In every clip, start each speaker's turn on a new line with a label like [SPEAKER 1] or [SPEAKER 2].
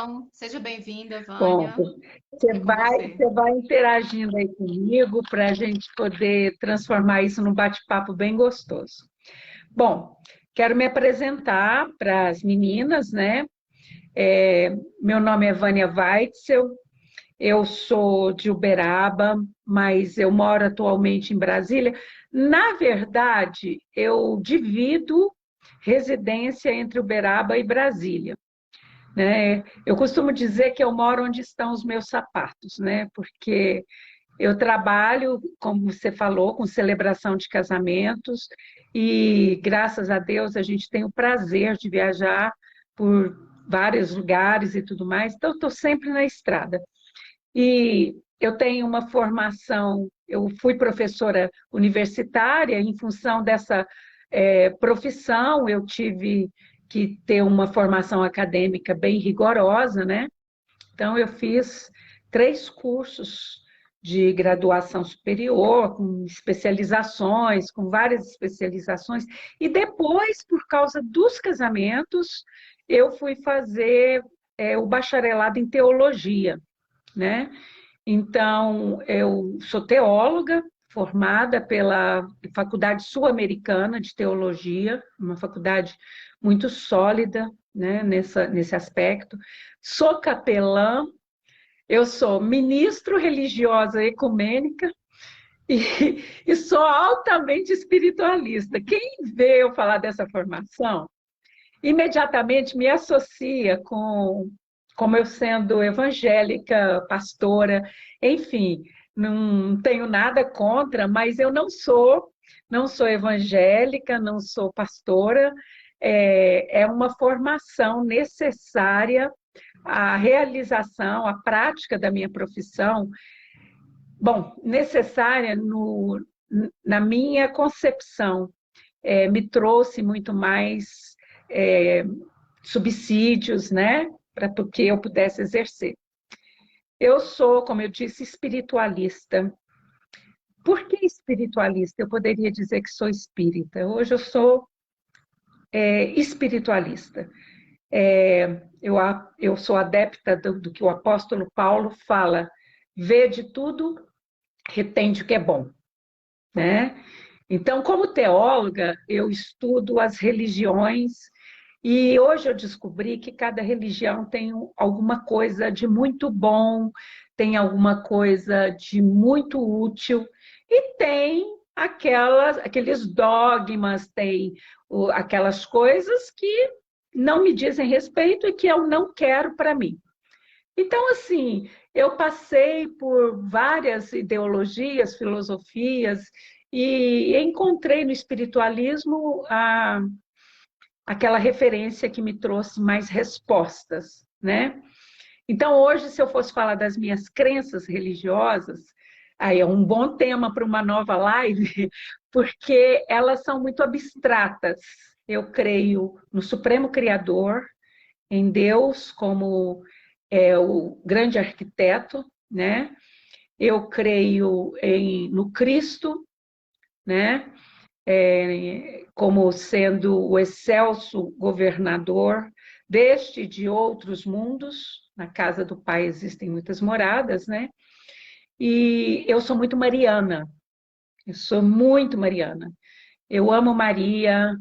[SPEAKER 1] Então, seja bem-vinda,
[SPEAKER 2] Bom,
[SPEAKER 1] Vânia.
[SPEAKER 2] você
[SPEAKER 1] É com
[SPEAKER 2] vai,
[SPEAKER 1] você.
[SPEAKER 2] você vai interagindo aí comigo para a gente poder transformar isso num bate-papo bem gostoso. Bom, quero me apresentar para as meninas, né? Meu nome é Vânia Weitzel, eu sou de Uberaba, mas eu moro atualmente em Brasília. Na verdade, eu divido residência entre Uberaba e Brasília, né? Eu costumo dizer que eu moro onde estão os meus sapatos, né? Porque eu trabalho, como você falou, com celebração de casamentos e, graças a Deus, a gente tem o prazer de viajar por vários lugares e tudo mais. Então, estou sempre na estrada. E eu tenho uma formação, eu fui professora universitária, em função dessa profissão, eu tive que ter uma formação acadêmica bem rigorosa, né? Então, eu fiz 3 cursos de graduação superior, com especializações, com várias especializações, e depois, por causa dos casamentos, eu fui fazer o bacharelado em teologia, né? Então, eu sou teóloga, formada pela Faculdade Sul-Americana de Teologia, uma faculdade muito sólida, né, nesse aspecto. Sou capelã, eu sou ministro religiosa ecumênica e sou altamente espiritualista. Quem vê eu falar dessa formação, imediatamente me associa com como eu sendo evangélica, pastora, enfim, não tenho nada contra, mas eu não sou evangélica, não sou pastora, é uma formação necessária à realização, à prática da minha profissão, bom, necessária na minha concepção, me trouxe muito mais é, subsídios, né, para que eu pudesse exercer. Eu sou, como eu disse, espiritualista. Por que espiritualista? Eu poderia dizer que sou espírita. Hoje eu sou espiritualista. Eu sou adepta do que o apóstolo Paulo fala: vê de tudo, retende o que é bom, né? Então, como teóloga, eu estudo as religiões e hoje eu descobri que cada religião tem alguma coisa de muito bom, tem alguma coisa de muito útil e tem aqueles dogmas, tem aquelas coisas que não me dizem respeito e que eu não quero para mim. Então, assim, eu passei por várias ideologias, filosofias, e encontrei no espiritualismo aquela referência que me trouxe mais respostas, né? Então, hoje, se eu fosse falar das minhas crenças religiosas, aí é um bom tema para uma nova live, porque elas são muito abstratas. Eu creio no Supremo Criador, em Deus como o grande arquiteto, né? Eu creio no Cristo, né? Como sendo o excelso governador deste e de outros mundos. Na casa do Pai existem muitas moradas, né? E eu sou muito mariana, eu sou muito mariana. Eu amo Maria,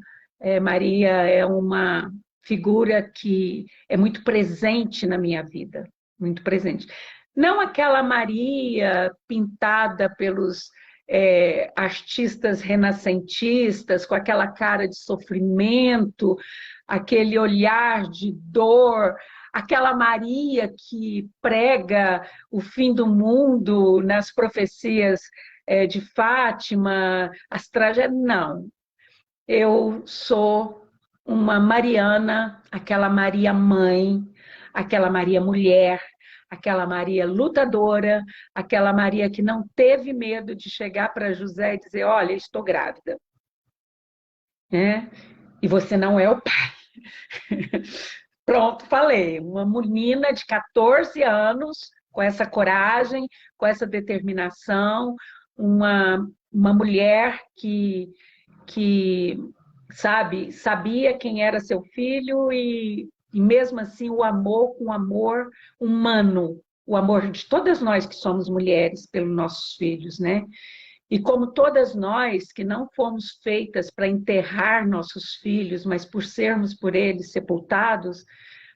[SPEAKER 2] Maria é uma figura que é muito presente na minha vida, muito presente. Não aquela Maria pintada pelos artistas renascentistas, com aquela cara de sofrimento, aquele olhar de dor, aquela Maria que prega o fim do mundo nas profecias de Fátima, as tragédias. Não, eu sou uma Mariana, aquela Maria mãe, aquela Maria mulher, aquela Maria lutadora, aquela Maria que não teve medo de chegar para José e dizer: olha, estou grávida, né? E você não é o pai. Pronto, falei. Uma menina de 14 anos, com essa coragem, com essa determinação, uma mulher que sabia quem era seu filho e E mesmo assim, o amor com o amor humano, o amor de todas nós que somos mulheres pelos nossos filhos, né? E como todas nós que não fomos feitas para enterrar nossos filhos, mas por sermos por eles sepultados,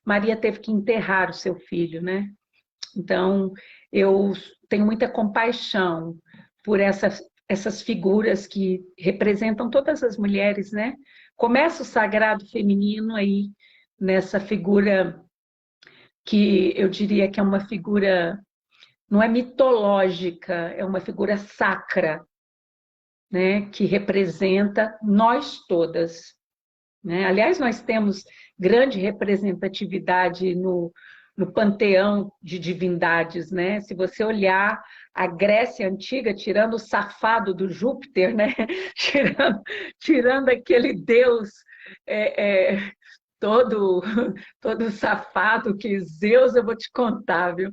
[SPEAKER 2] Maria teve que enterrar o seu filho, né? Então, eu tenho muita compaixão por essas figuras que representam todas as mulheres, né? Começa o sagrado feminino aí, nessa figura que eu diria que é uma figura, não é mitológica, é uma figura sacra, né? Que representa nós todas, né? Aliás, nós temos grande representatividade no panteão de divindades, né? Se você olhar a Grécia Antiga, tirando o safado do Júpiter, né? Tirando aquele deus é, é, todo, todo safado que Zeus, eu vou te contar, viu?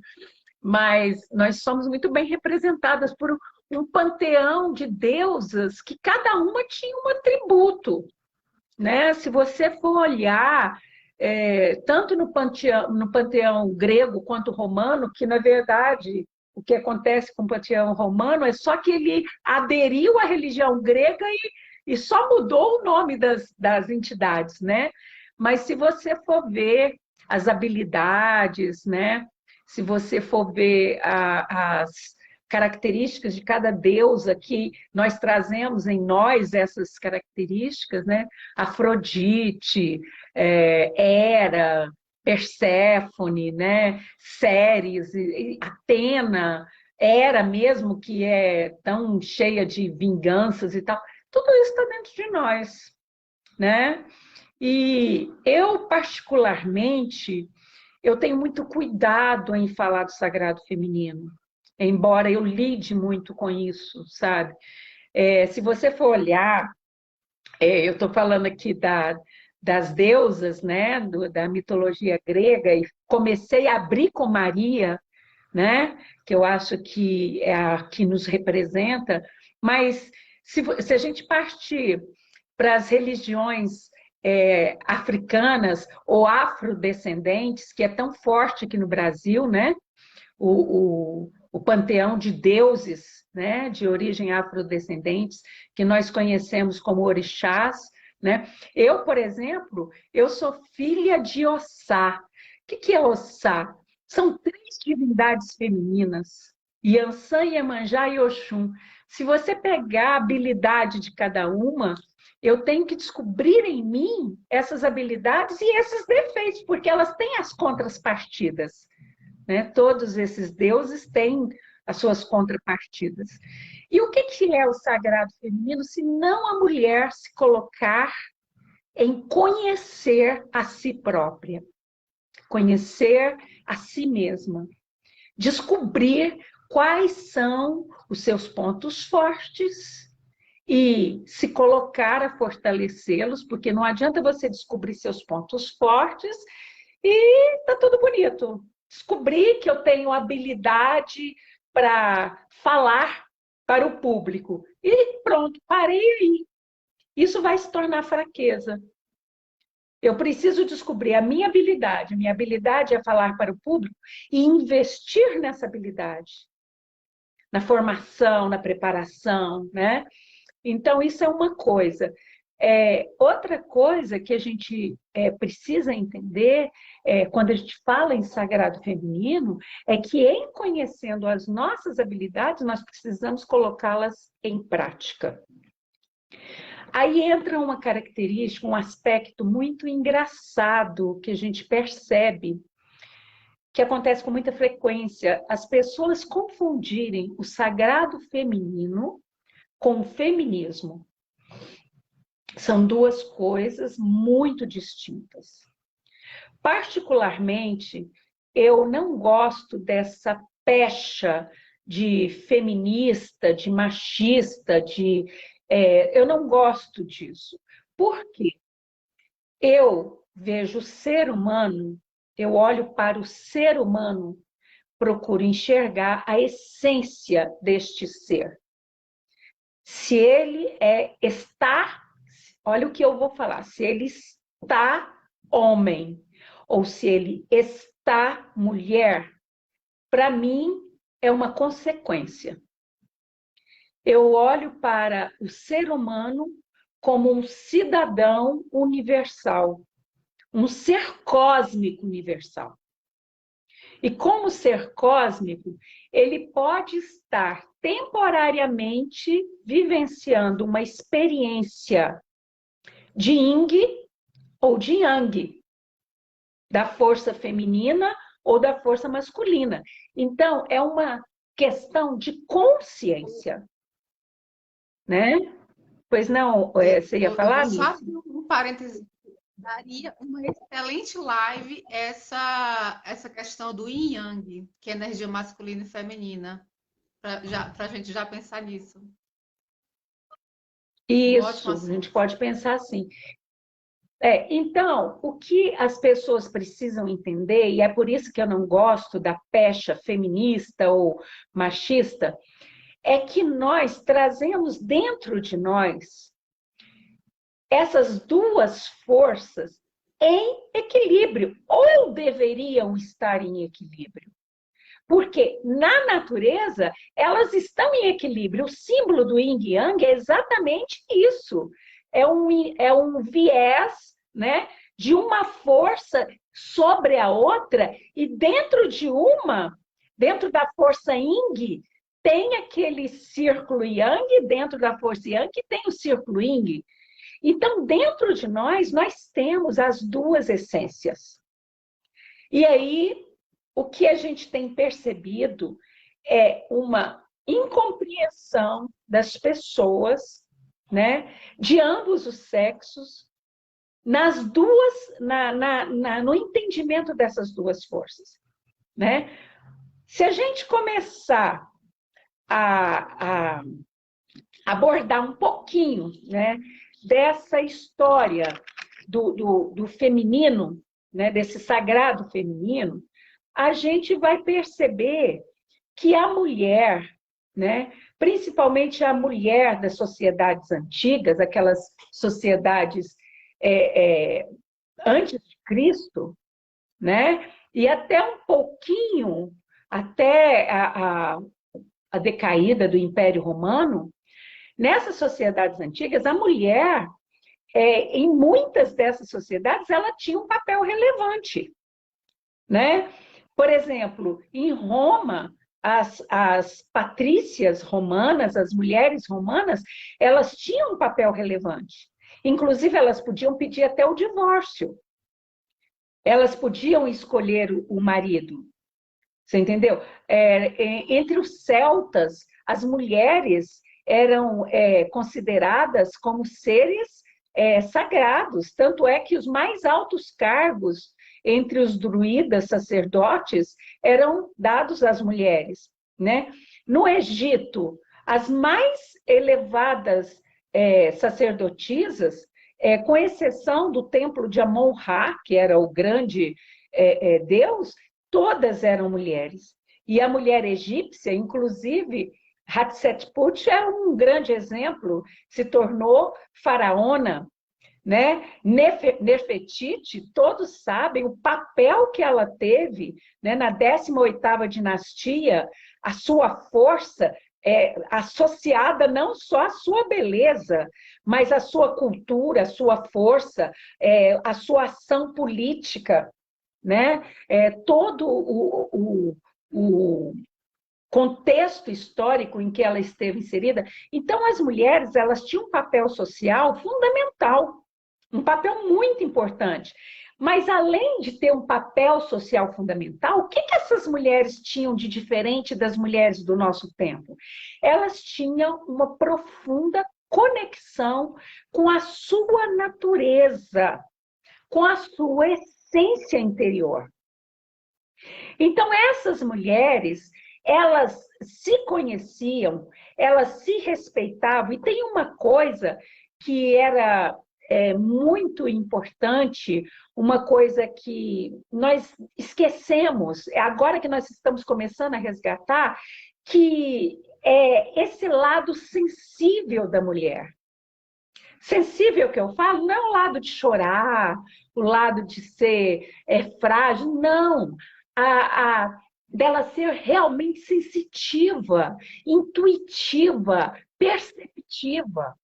[SPEAKER 2] Mas nós somos muito bem representadas por um panteão de deusas que cada uma tinha um atributo, né? Se você for olhar, tanto no panteão grego quanto romano, que na verdade o que acontece com o panteão romano é só que ele aderiu à religião grega e só mudou o nome das entidades, né? Mas se você for ver as habilidades, né? Se você for ver as características de cada deusa que nós trazemos em nós essas características, né? Afrodite, Hera, Perséfone, né? Ceres, Atena, Hera mesmo, que é tão cheia de vinganças e tal, tudo isso está dentro de nós, né? E eu, particularmente, eu tenho muito cuidado em falar do sagrado feminino, embora eu lide muito com isso, sabe? Se você for olhar, eu estou falando aqui das deusas, né, da mitologia grega, e comecei a abrir com Maria, né, que eu acho que é a que nos representa, mas se a gente partir para as religiões africanas ou afrodescendentes, que é tão forte aqui no Brasil, né, o panteão de deuses, né, de origem afrodescendentes, que nós conhecemos como orixás, né? Eu, por exemplo, eu sou filha de Ossá. O que é Ossá? São três divindades femininas, Iansã, Iemanjá e Oxum. Se você pegar a habilidade de cada uma, eu tenho que descobrir em mim essas habilidades e esses defeitos, porque elas têm as contrapartidas, né? Todos esses deuses têm as suas contrapartidas. E o que é o sagrado feminino, se não a mulher se colocar em conhecer a si própria, conhecer a si mesma, descobrir quais são os seus pontos fortes e se colocar a fortalecê-los, porque não adianta você descobrir seus pontos fortes e tá tudo bonito. Descobri que eu tenho habilidade para falar para o público. E pronto, parei aí. Isso vai se tornar fraqueza. Eu preciso descobrir a minha habilidade. Minha habilidade é falar para o público e investir nessa habilidade. Na formação, na preparação, né? Então, isso é uma coisa. Outra coisa que a gente precisa entender quando a gente fala em sagrado feminino é que, em conhecendo as nossas habilidades, nós precisamos colocá-las em prática. Aí entra uma característica, um aspecto muito engraçado que a gente percebe, que acontece com muita frequência, as pessoas confundirem o sagrado feminino com o feminismo. São duas coisas muito distintas. Particularmente, eu não gosto dessa pecha de feminista, de machista, eu não gosto disso. Por quê? Eu vejo o ser humano, eu olho para o ser humano, procuro enxergar a essência deste ser. Se ele está, olha o que eu vou falar, se ele está homem, ou se ele está mulher, para mim é uma consequência. Eu olho para o ser humano como um cidadão universal, um ser cósmico universal. E como ser cósmico, ele pode estar temporariamente vivenciando uma experiência de yin ou de yang, da força feminina ou da força masculina. Então, é uma questão de consciência, né? Pois não, você ia
[SPEAKER 1] Eu
[SPEAKER 2] falar,
[SPEAKER 1] vou só
[SPEAKER 2] Miss?
[SPEAKER 1] abrir um parênteses. Daria uma excelente live essa questão do yin yang, que é energia masculina e feminina, para a gente já pensar nisso. Um ótimo
[SPEAKER 2] Isso, a gente
[SPEAKER 1] assunto.
[SPEAKER 2] pode pensar assim. Então, o que as pessoas precisam entender, e é por isso que eu não gosto da pecha feminista ou machista, é que nós trazemos dentro de nós essas duas forças em equilíbrio, ou deveriam estar em equilíbrio. Porque na natureza elas estão em equilíbrio. O símbolo do yin e yang é exatamente isso. É um viés, né, de uma força sobre a outra, e dentro da força yin, tem aquele círculo yang, dentro da força yang tem o círculo yin. Então, dentro de nós temos as duas essências. E aí, o que a gente tem percebido é uma incompreensão das pessoas, né, de ambos os sexos, nas duas, no entendimento dessas duas forças, né? Se a gente começar a abordar um pouquinho, né, dessa história do feminino, né, desse sagrado feminino, a gente vai perceber que a mulher, né, principalmente a mulher das sociedades antigas, aquelas sociedades antes de Cristo, né, e até um pouquinho, até a decaída do Império Romano, nessas sociedades antigas, a mulher, em muitas dessas sociedades, ela tinha um papel relevante, né? Por exemplo, em Roma, as patrícias romanas, as mulheres romanas, elas tinham um papel relevante. Inclusive, elas podiam pedir até o divórcio. Elas podiam escolher o marido. Você entendeu? Entre os celtas, as mulheres eram consideradas como seres sagrados. Tanto é que os mais altos cargos entre os druidas, sacerdotes, eram dados às mulheres, né? No Egito, as mais elevadas sacerdotisas, com exceção do templo de Amon-Ra, que era o grande deus, todas eram mulheres. E a mulher egípcia, inclusive, Hatshepsut é um grande exemplo, se tornou faraona, né? Nefertiti, todos sabem o papel que ela teve, né, na 18ª dinastia, a sua força associada não só à sua beleza, mas à sua cultura, à sua força, à sua ação política, né? Todo o contexto histórico em que ela esteve inserida. Então, as mulheres, elas tinham um papel social fundamental, um papel muito importante. Mas, além de ter um papel social fundamental, o que essas mulheres tinham de diferente das mulheres do nosso tempo? Elas tinham uma profunda conexão com a sua natureza, com a sua essência interior. Então, essas mulheres, elas se conheciam, elas se respeitavam, e tem uma coisa que era muito importante, uma coisa que nós esquecemos, agora que nós estamos começando a resgatar, que é esse lado sensível da mulher. Sensível que eu falo, não é o lado de chorar, o lado de ser frágil, não. Dela ser realmente sensitiva, intuitiva, perceptiva.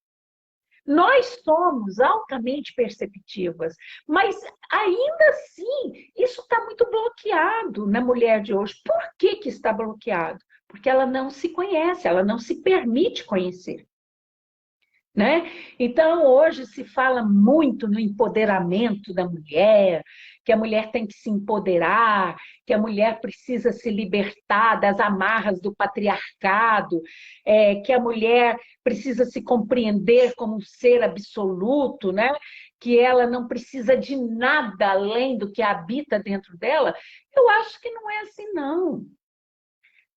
[SPEAKER 2] Nós somos altamente perceptivas, mas ainda assim, isso está muito bloqueado na mulher de hoje. Por que que está bloqueado? Porque ela não se conhece, ela não se permite conhecer. Né? Então, hoje se fala muito no empoderamento da mulher, que a mulher tem que se empoderar, que a mulher precisa se libertar das amarras do patriarcado, que a mulher precisa se compreender como um ser absoluto, né? Que ela não precisa de nada além do que habita dentro dela. Eu acho que não é assim, não.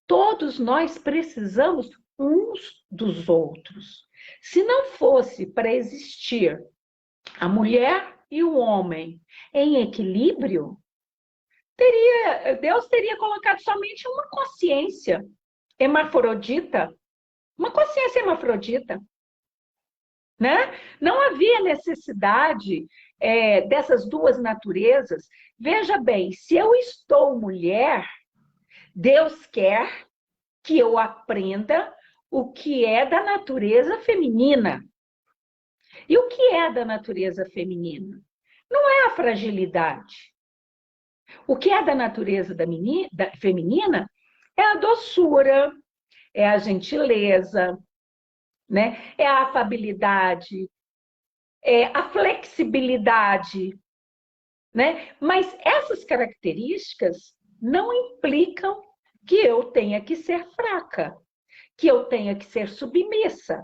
[SPEAKER 2] Todos nós precisamos uns dos outros. Se não fosse para existir a mulher e o homem em equilíbrio, Deus teria colocado somente uma consciência hermafrodita, uma consciência hermafrodita, né? Não havia necessidade dessas duas naturezas. Veja bem, se eu estou mulher, Deus quer que eu aprenda o que é da natureza feminina. E o que é da natureza feminina? Não é a fragilidade. O que é da natureza feminina é a doçura, é a gentileza, né? É a afabilidade, é a flexibilidade, né? Mas essas características não implicam que eu tenha que ser fraca, que eu tenha que ser submissa,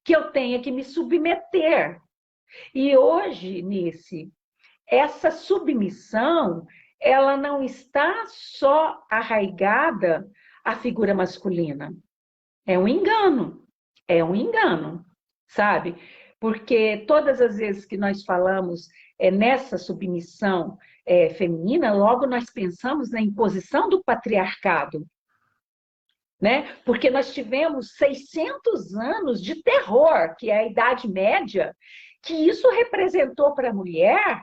[SPEAKER 2] que eu tenha que me submeter. E hoje, Nice, essa submissão, ela não está só arraigada à figura masculina. É um engano, sabe? Porque todas as vezes que nós falamos nessa submissão feminina, logo nós pensamos na imposição do patriarcado, né? Porque nós tivemos 600 anos de terror, que é a Idade Média, que isso representou para a mulher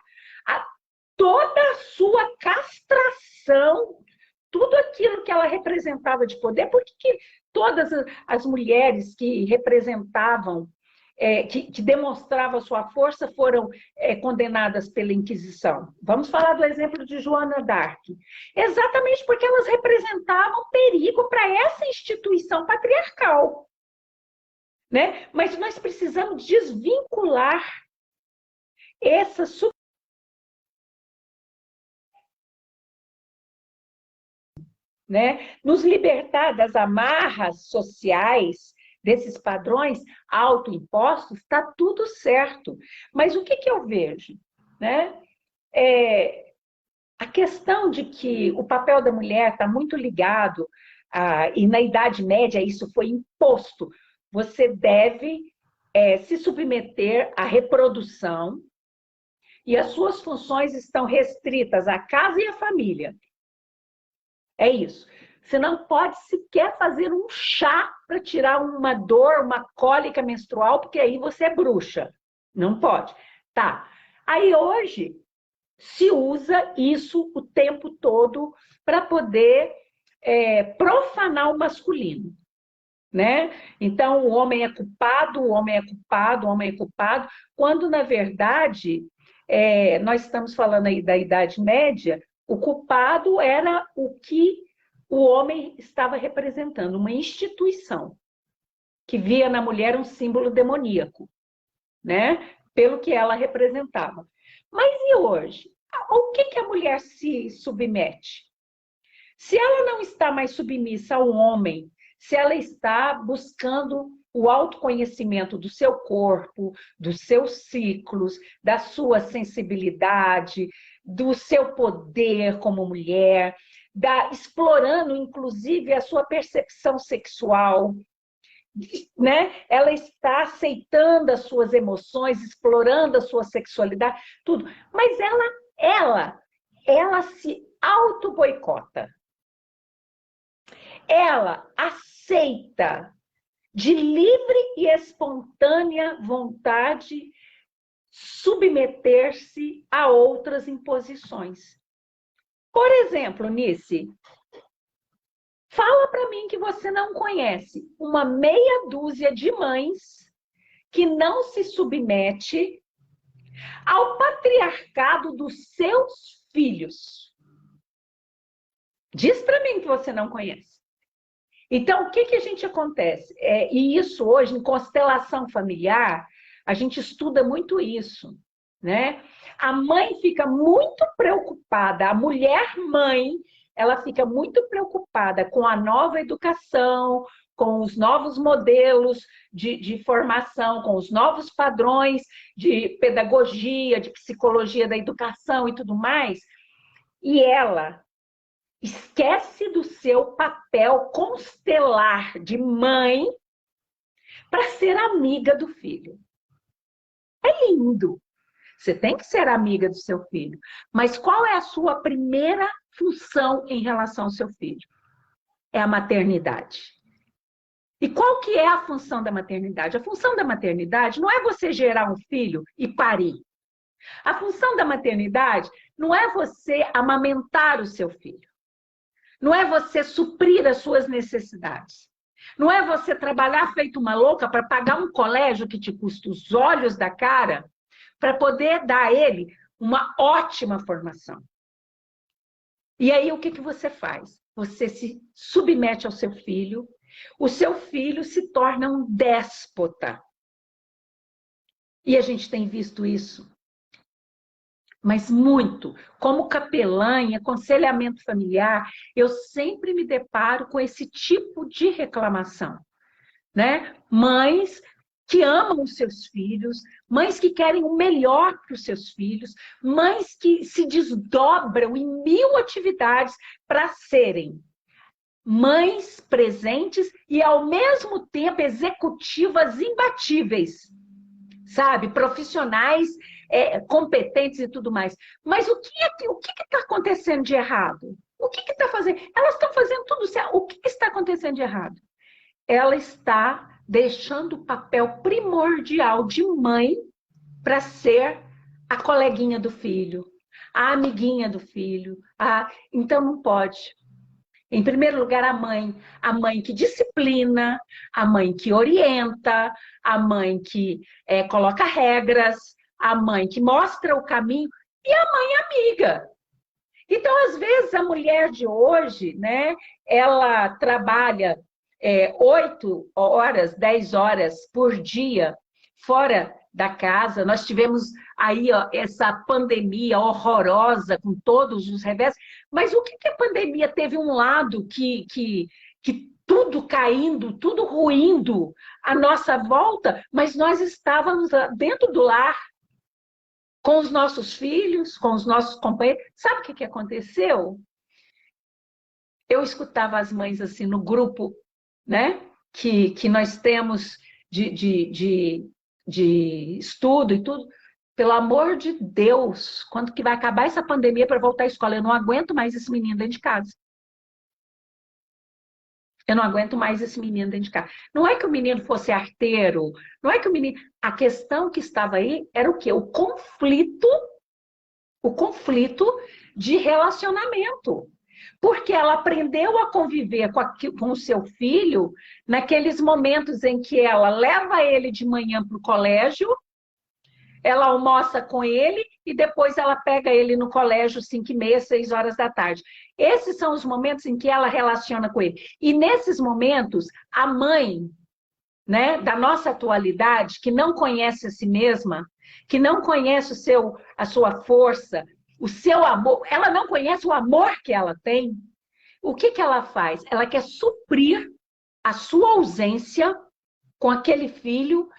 [SPEAKER 2] toda a sua castração, tudo aquilo que ela representava de poder. Por que todas as mulheres que representavam, que demonstravam sua força, foram condenadas pela Inquisição? Vamos falar do exemplo de Joana d'Arc. Exatamente porque elas representavam perigo para essa instituição patriarcal. Né? Mas nós precisamos desvincular essa né? Nos libertar das amarras sociais, desses padrões autoimpostos, está tudo certo. Mas o que eu vejo? Né? A questão de que o papel da mulher está muito ligado, e na Idade Média isso foi imposto, você deve se submeter à reprodução e as suas funções estão restritas à casa e à família. É isso. Você não pode sequer fazer um chá para tirar uma dor, uma cólica menstrual, porque aí você é bruxa. Não pode. Tá. Aí hoje se usa isso o tempo todo para poder profanar o masculino. Né? Então, o homem é culpado, o homem é culpado, o homem é culpado, quando, na verdade, nós estamos falando aí da Idade Média, o culpado era o que o homem estava representando, uma instituição que via na mulher um símbolo demoníaco, né? Pelo que ela representava. Mas e hoje? O que a mulher se submete? Se ela não está mais submissa ao homem, se ela está buscando o autoconhecimento do seu corpo, dos seus ciclos, da sua sensibilidade, do seu poder como mulher, explorando, inclusive, a sua percepção sexual, né? Ela está aceitando as suas emoções, explorando a sua sexualidade, tudo. Mas ela se auto-boicota. Ela aceita de livre e espontânea vontade submeter-se a outras imposições. Por exemplo, Nice, fala para mim que você não conhece uma meia dúzia de mães que não se submete ao patriarcado dos seus filhos. Diz para mim que você não conhece. Então, o que a gente acontece? E isso hoje, em constelação familiar, a gente estuda muito isso, né? A mãe fica muito preocupada, a mulher mãe, ela fica muito preocupada com a nova educação, com os novos modelos de formação, com os novos padrões de pedagogia, de psicologia da educação e tudo mais, e ela esquece do seu papel constelar de mãe para ser amiga do filho. É lindo. Você tem que ser amiga do seu filho. Mas qual é a sua primeira função em relação ao seu filho? É a maternidade. E qual que é a função da maternidade? A função da maternidade não é você gerar um filho e parir. A função da maternidade não é você amamentar o seu filho. Não é você suprir as suas necessidades. Não é você trabalhar feito uma louca para pagar um colégio que te custa os olhos da cara para poder dar a ele uma ótima formação. E aí, o que você faz? Você se submete ao seu filho, o seu filho se torna um déspota. E a gente tem visto isso. Mas muito. Como capelã em aconselhamento familiar, eu sempre me deparo com esse tipo de reclamação, né? Mães que amam os seus filhos, mães que querem o melhor para os seus filhos, mães que se desdobram em 1000 atividades para serem mães presentes e, ao mesmo tempo, executivas imbatíveis, sabe? Profissionais competentes e tudo mais. Mas o que está acontecendo de errado? O que está fazendo? Elas estão fazendo tudo certo. O que está acontecendo de errado? Ela está deixando o papel primordial de mãe para ser a coleguinha do filho, a amiguinha do filho. Então não pode. Em primeiro lugar, a mãe que disciplina, a mãe que orienta, a mãe que coloca regras, a mãe que mostra o caminho e a mãe amiga. Então, às vezes, a mulher de hoje, né, ela trabalha 8 horas, 10 horas por dia fora da casa. Nós tivemos aí essa pandemia horrorosa com todos os revés. Mas o que a pandemia teve um lado que tudo caindo, tudo ruindo à nossa volta, mas nós estávamos dentro do lar, com os nossos filhos, com os nossos companheiros. Sabe o que aconteceu? Eu escutava as mães assim no grupo, né, que nós temos de estudo e tudo. Pelo amor de Deus, quando que vai acabar essa pandemia para voltar à escola? Eu não aguento mais esse menino dentro de casa. Eu não aguento mais esse menino dentro de casa. Não é que o menino fosse arteiro, não é que o menino... A questão que estava aí era o quê? O conflito de relacionamento. Porque ela aprendeu a conviver com o seu filho naqueles momentos em que ela leva ele de manhã para o colégio, ela almoça com ele e depois ela pega ele no colégio 5h30, 6 horas da tarde. Esses são os momentos em que ela relaciona com ele. E nesses momentos, a mãe, né, da nossa atualidade, que não conhece a si mesma, que não conhece a sua força, o seu amor, ela não conhece o amor que ela tem, o que ela faz? Ela quer suprir a sua ausência com aquele filho,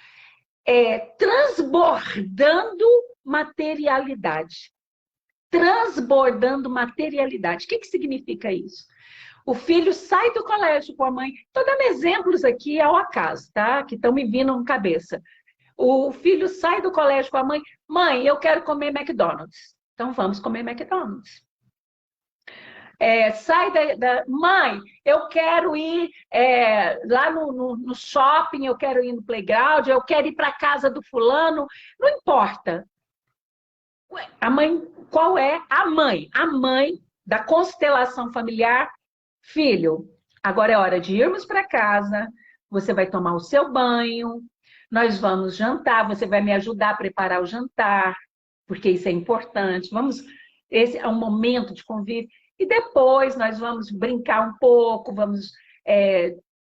[SPEAKER 2] transbordando materialidade. Transbordando materialidade. O que significa isso? O filho sai do colégio com a mãe. Estou dando exemplos aqui ao acaso, tá? Que estão me vindo na cabeça. O filho sai do colégio com a mãe. Mãe, eu quero comer McDonald's. Então vamos comer McDonald's. Sai Mãe, eu quero ir lá no shopping, eu quero ir no playground, eu quero ir para a casa do fulano. Não importa. A mãe, qual é a mãe? A mãe da constelação familiar. Filho, agora é hora de irmos para casa, você vai tomar o seu banho, nós vamos jantar, você vai me ajudar a preparar o jantar, porque isso é importante. Esse é um momento de convívio. E depois nós vamos brincar um pouco, vamos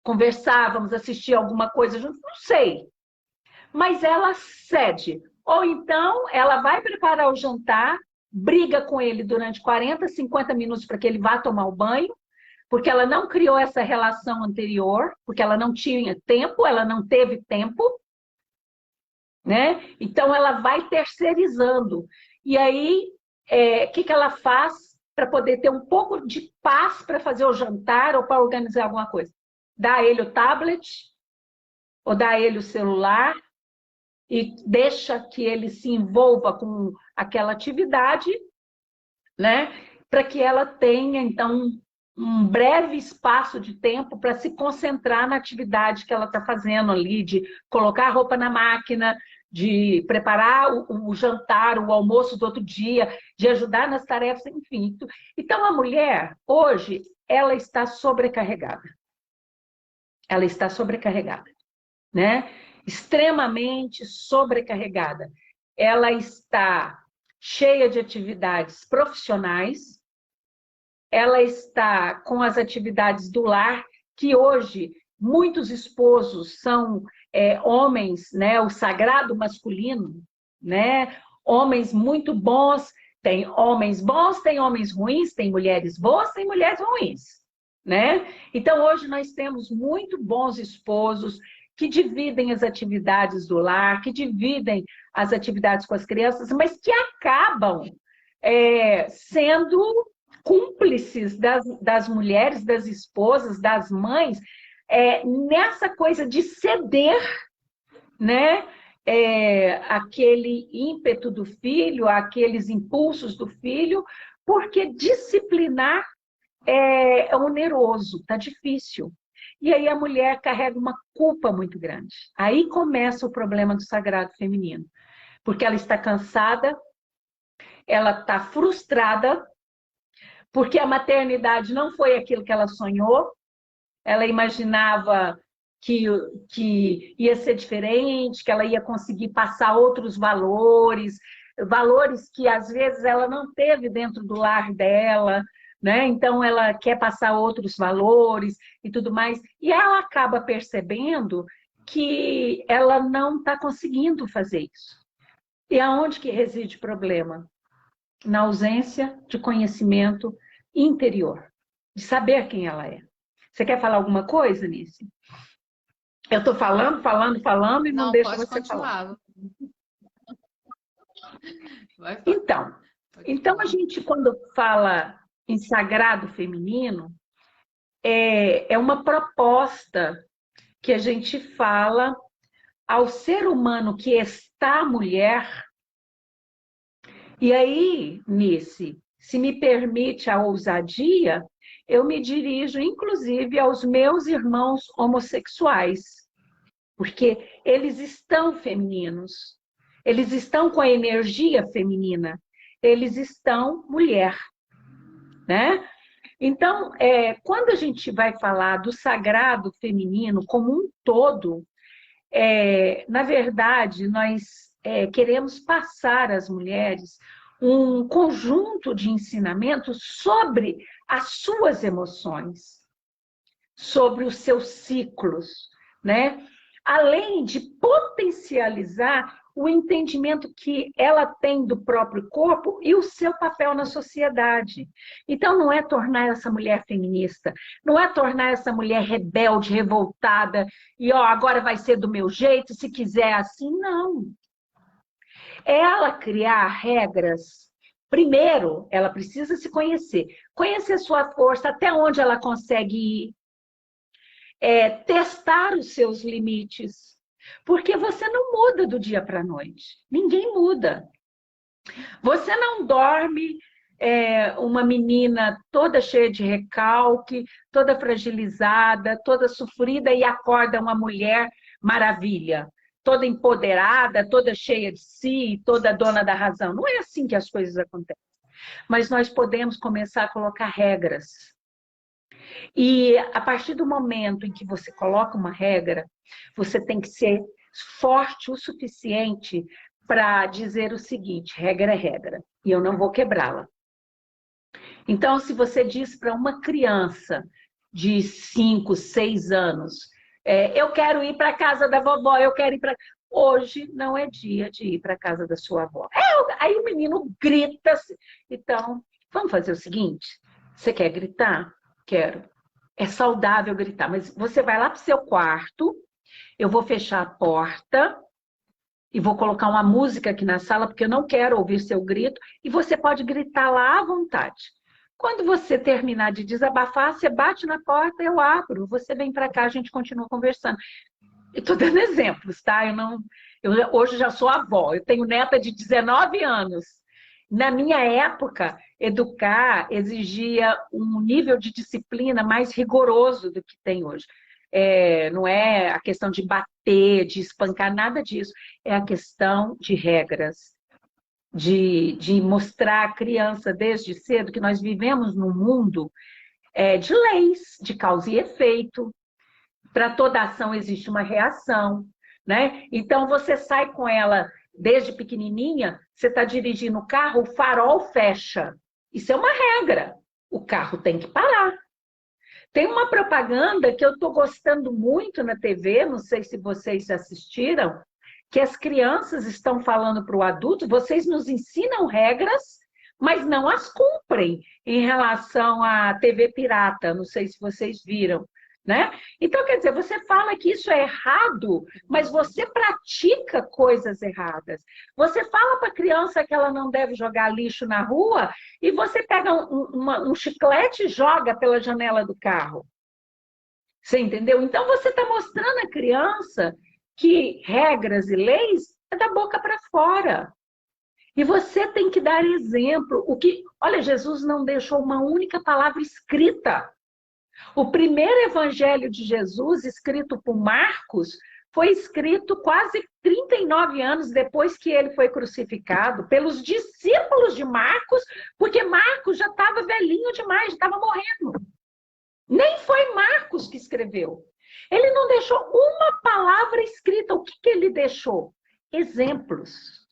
[SPEAKER 2] conversar, vamos assistir alguma coisa junto, não sei. Mas ela cede. Ou então ela vai preparar o jantar, briga com ele durante 40, 50 minutos para que ele vá tomar o banho, porque ela não criou essa relação anterior, porque ela não tinha tempo, ela não teve tempo, né? Então ela vai terceirizando. E aí, o que ela faz para poder ter um pouco de paz para fazer o jantar ou para organizar alguma coisa? Dá a ele o tablet, ou dá a ele o celular, e deixa que ele se envolva com aquela atividade, né? Para que ela tenha, então, um breve espaço de tempo para se concentrar na atividade que ela está fazendo ali, de colocar a roupa na máquina, de preparar o jantar, o almoço do outro dia, de ajudar nas tarefas, enfim. Então, a mulher, hoje, ela está sobrecarregada. Ela está sobrecarregada, né? Extremamente sobrecarregada. Ela está cheia de atividades profissionais, ela está com as atividades do lar, que hoje muitos esposos são homens, né, o sagrado masculino, né, homens muito bons, tem homens bons, tem homens ruins, tem mulheres boas, tem mulheres ruins, né? Então hoje nós temos muito bons esposos que dividem as atividades do lar, que dividem as atividades com as crianças, mas que acabam sendo cúmplices das mulheres, das esposas, das mães, nessa coisa de ceder, né? Aquele ímpeto do filho, aqueles impulsos do filho, porque disciplinar é oneroso, tá difícil. E aí a mulher carrega uma culpa muito grande. Aí começa o problema do sagrado feminino, porque ela está cansada, ela está frustrada, porque a maternidade não foi aquilo que ela sonhou, ela imaginava que ia ser diferente, que ela ia conseguir passar outros valores, valores que às vezes ela não teve dentro do lar dela, né? Então ela quer passar outros valores e tudo mais, e ela acaba percebendo que ela não está conseguindo fazer isso. E aonde que reside o problema? Na ausência de conhecimento interior, de saber quem ela é. Você quer falar alguma coisa, Nice? Eu estou falando e não deixo você falar. Então, a gente, quando fala em sagrado feminino, é uma proposta que a gente fala ao ser humano que está mulher. E aí, Nice, se me permite a ousadia, eu me dirijo, inclusive, aos meus irmãos homossexuais, porque eles estão femininos, eles estão com a energia feminina, eles estão mulher, né? Então, quando a gente vai falar do sagrado feminino como um todo, na verdade, nós queremos passar às mulheres um conjunto de ensinamentos sobre as suas emoções, sobre os seus ciclos, né? Além de potencializar o entendimento que ela tem do próprio corpo e o seu papel na sociedade. Então, não é tornar essa mulher feminista, não é tornar essa mulher rebelde, revoltada, e agora vai ser do meu jeito, se quiser assim, não. É ela criar regras. Primeiro, ela precisa se conhecer sua força, até onde ela consegue ir, testar os seus limites, porque você não muda do dia para a noite, ninguém muda. Você não dorme uma menina toda cheia de recalque, toda fragilizada, toda sofrida, e acorda uma mulher maravilha, toda empoderada, toda cheia de si, toda dona da razão. Não é assim que as coisas acontecem. Mas nós podemos começar a colocar regras. E a partir do momento em que você coloca uma regra, você tem que ser forte o suficiente para dizer o seguinte: regra é regra, e eu não vou quebrá-la. Então, se você diz para uma criança de 5, 6 anos, eu quero ir para a casa da vovó, eu quero ir para... Hoje não é dia de ir para a casa da sua avó. Aí o menino grita. Então, vamos fazer o seguinte: você quer gritar? Quero. É saudável gritar, mas você vai lá para o seu quarto, eu vou fechar a porta e vou colocar uma música aqui na sala, porque eu não quero ouvir seu grito, e você pode gritar lá à vontade. Quando você terminar de desabafar, você bate na porta, eu abro, você vem para cá, a gente continua conversando. Eu estou dando exemplos, tá? Eu hoje já sou avó, eu tenho neta de 19 anos. Na minha época, educar exigia um nível de disciplina mais rigoroso do que tem hoje. Não é a questão de bater, de espancar, nada disso. É a questão de regras, de mostrar à criança desde cedo que nós vivemos num mundo de leis, de causa e efeito. Para toda ação existe uma reação, né? Então você sai com ela desde pequenininha, você está dirigindo o carro, o farol fecha. Isso é uma regra. O carro tem que parar. Tem uma propaganda que eu estou gostando muito na TV, não sei se vocês assistiram, que as crianças estão falando para o adulto: vocês nos ensinam regras, mas não as cumprem, em relação à TV pirata, não sei se vocês viram. Né? Então, quer dizer, você fala que isso é errado, mas você pratica coisas erradas. Você fala para a criança que ela não deve jogar lixo na rua e você pega um chiclete e joga pela janela do carro. Você entendeu? Então, você está mostrando à criança que regras e leis é da boca para fora. E você tem que dar exemplo. Olha, Jesus não deixou uma única palavra escrita. O primeiro evangelho de Jesus, escrito por Marcos, foi escrito quase 39 anos depois que ele foi crucificado, pelos discípulos de Marcos, porque Marcos já estava velhinho demais, já estava morrendo. Nem foi Marcos que escreveu. Ele não deixou uma palavra escrita. O que ele deixou? Exemplos,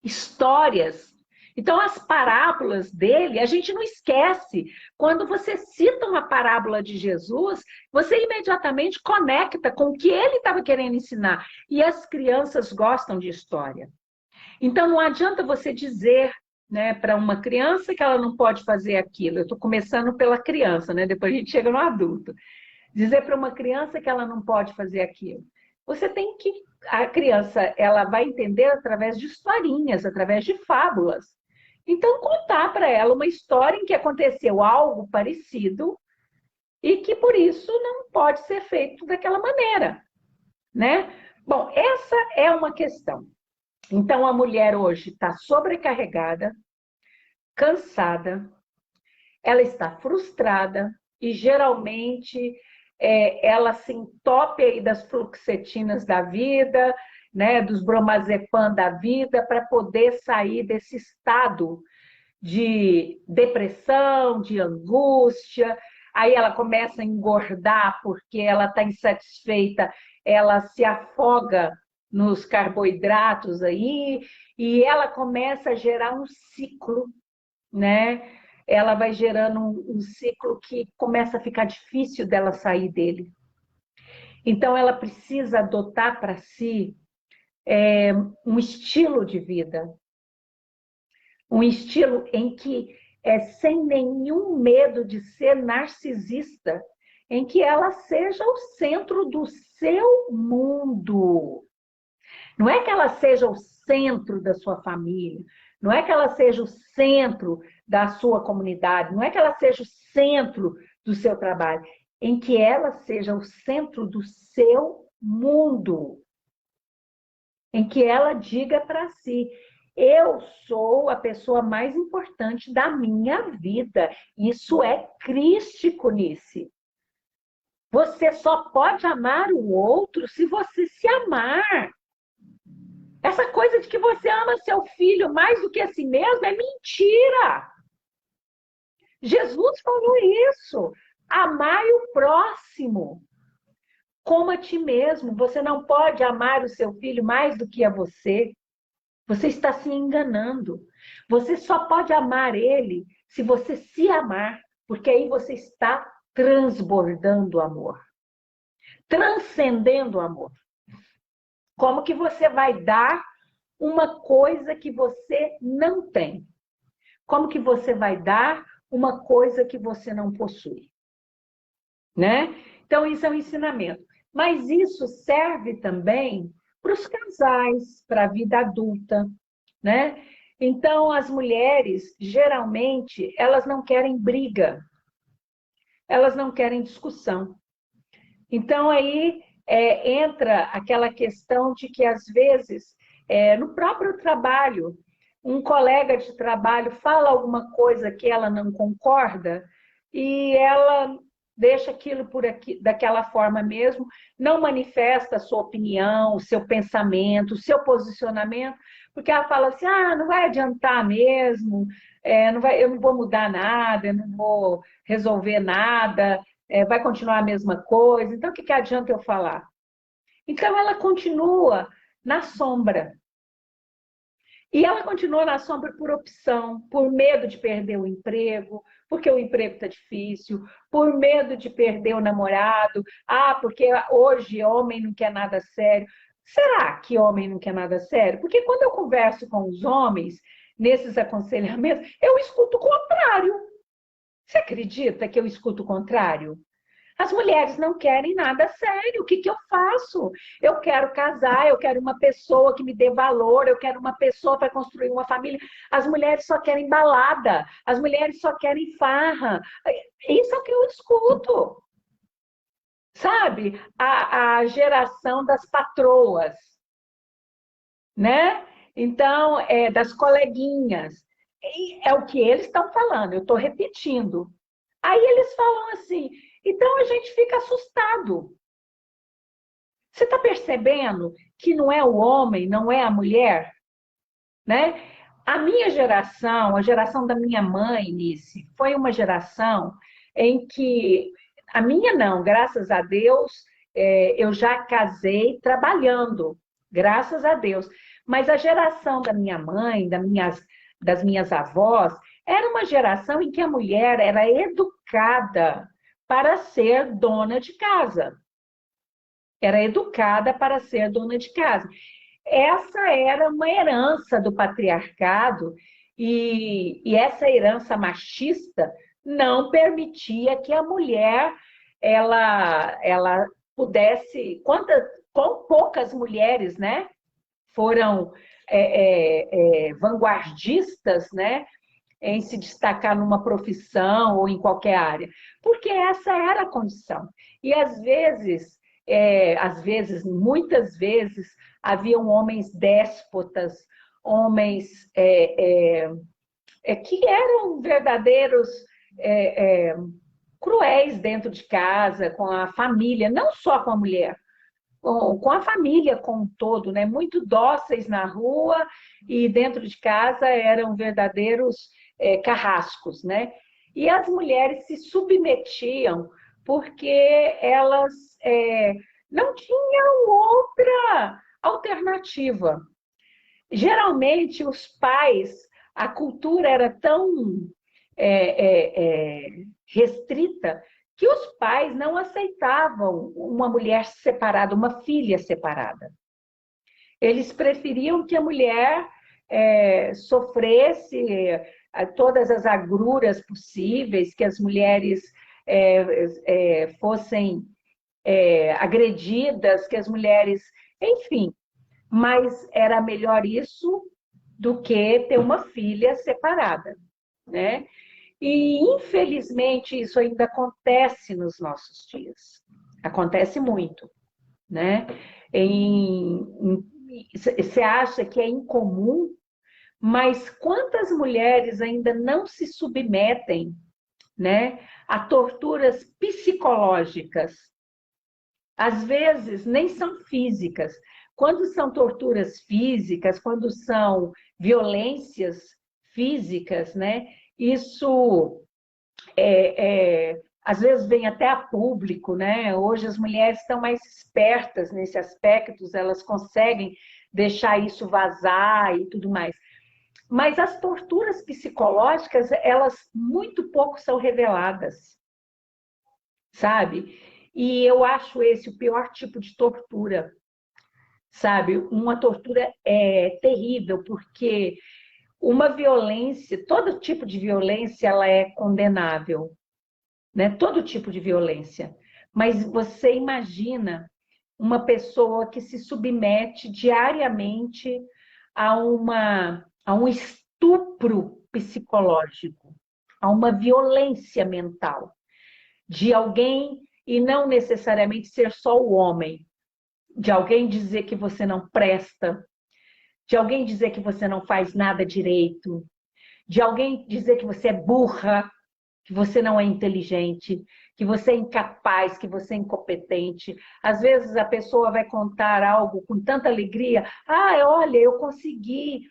[SPEAKER 2] histórias. Então, as parábolas dele, a gente não esquece. Quando você cita uma parábola de Jesus, você imediatamente conecta com o que ele estava querendo ensinar. E as crianças gostam de história. Então, não adianta você dizer, né, para uma criança que ela não pode fazer aquilo. Eu estou começando pela criança, né? Depois a gente chega no adulto. Dizer para uma criança que ela não pode fazer aquilo. Você tem que... A criança, ela vai entender através de historinhas, através de fábulas. Então, contar para ela uma história em que aconteceu algo parecido e que, por isso, não pode ser feito daquela maneira, né? Bom, essa é uma questão. Então, a mulher hoje está sobrecarregada, cansada, ela está frustrada e, geralmente, ela se entope aí das fluoxetinas da vida, né, dos bromazepam da vida, para poder sair desse estado de depressão, de angústia. Aí ela começa a engordar porque ela está insatisfeita, ela se afoga nos carboidratos aí, e ela começa a gerar um ciclo, né? Ela vai gerando um ciclo que começa a ficar difícil dela sair dele. Então, ela precisa adotar para si um estilo de vida, um estilo em que sem nenhum medo de ser narcisista, em que ela seja o centro do seu mundo. Não é que ela seja o centro da sua família, não é que ela seja o centro da sua comunidade, não é que ela seja o centro do seu trabalho, em que ela seja o centro do seu mundo. Em que ela diga para si: Eu sou a pessoa mais importante da minha vida. Isso é crístico, Nice. Você só pode amar o outro se você se amar. Essa coisa de que você ama seu filho mais do que a si mesmo é mentira. Jesus falou isso. Amai o próximo como a ti mesmo. Você não pode amar o seu filho mais do que a você. Você está se enganando. Você só pode amar ele se você se amar, porque aí você está transbordando amor, transcendendo amor. Como que você vai dar uma coisa que você não tem? Como que você vai dar uma coisa que você não possui? Né? Então, isso é um ensinamento. Mas isso serve também para os casais, para a vida adulta, né? Então, as mulheres, geralmente, elas não querem briga, elas não querem discussão. Então, aí entra aquela questão de que, às vezes, no próprio trabalho, um colega de trabalho fala alguma coisa que ela não concorda e ela deixa aquilo por aqui, daquela forma mesmo, não manifesta a sua opinião, o seu pensamento, o seu posicionamento, porque ela fala assim, não vai adiantar mesmo, não vai, eu não vou mudar nada, eu não vou resolver nada, vai continuar a mesma coisa, então o que, que adianta eu falar? Então ela continua na sombra. E ela continua na sombra por opção, por medo de perder o emprego, porque o emprego está difícil, por medo de perder o namorado, porque hoje homem não quer nada sério. Será que homem não quer nada sério? Porque quando eu converso com os homens, nesses aconselhamentos, eu escuto o contrário. Você acredita que eu escuto o contrário? As mulheres não querem nada sério. O que, que eu faço? Eu quero casar, eu quero uma pessoa que me dê valor, eu quero uma pessoa para construir uma família. As mulheres só querem balada, as mulheres só querem farra. Isso é o que eu escuto. Sabe? A geração das patroas, né? Então, das coleguinhas. É o que eles estão falando, eu estou repetindo. Aí eles falam assim, então a gente fica assustado. Você está percebendo que não é o homem, não é a mulher? Né? A minha geração, a geração da minha mãe, Nice, foi uma geração em que, a minha não, graças a Deus, eu já casei trabalhando, graças a Deus. Mas a geração da minha mãe, das minhas avós, era uma geração em que a mulher era educada para ser dona de casa. Era educada para ser dona de casa. Essa era uma herança do patriarcado e essa herança machista não permitia que a mulher ela pudesse, quão poucas mulheres, né, foram vanguardistas, né, em se destacar numa profissão ou em qualquer área, porque essa era a condição. E às vezes, muitas vezes, haviam homens déspotas, homens que eram verdadeiros cruéis dentro de casa, com a família, não só com a mulher, com a família como um todo, né? Muito dóceis na rua e dentro de casa eram verdadeiros carrascos, né? E as mulheres se submetiam porque elas não tinham outra alternativa. Geralmente, os pais, a cultura era tão restrita que os pais não aceitavam uma mulher separada, uma filha separada. Eles preferiam que a mulher sofresse todas as agruras possíveis, que as mulheres fossem agredidas, que as mulheres... Enfim, mas era melhor isso do que ter uma filha separada, né? E, infelizmente, isso ainda acontece nos nossos dias. Acontece muito, né? Você acha que é incomum Mas quantas mulheres ainda não se submetem, né, a torturas psicológicas? Às vezes nem são físicas. Quando são torturas físicas, quando são violências físicas, né, isso às vezes vem até a público, né? Hoje as mulheres estão mais espertas nesse aspecto, elas conseguem deixar isso vazar e tudo mais. Mas as torturas psicológicas, elas muito pouco são reveladas, sabe? E eu acho esse o pior tipo de tortura, sabe? Uma tortura terrível, porque uma violência, todo tipo de violência, ela é condenável, né? Todo tipo de violência. Mas você imagina uma pessoa que se submete diariamente a um estupro psicológico, a uma violência mental de alguém, e não necessariamente ser só o homem, de alguém dizer que você não presta, de alguém dizer que você não faz nada direito, de alguém dizer que você é burra, que você não é inteligente, que você é incapaz, que você é incompetente. Às vezes a pessoa vai contar algo com tanta alegria. Ah, olha, eu consegui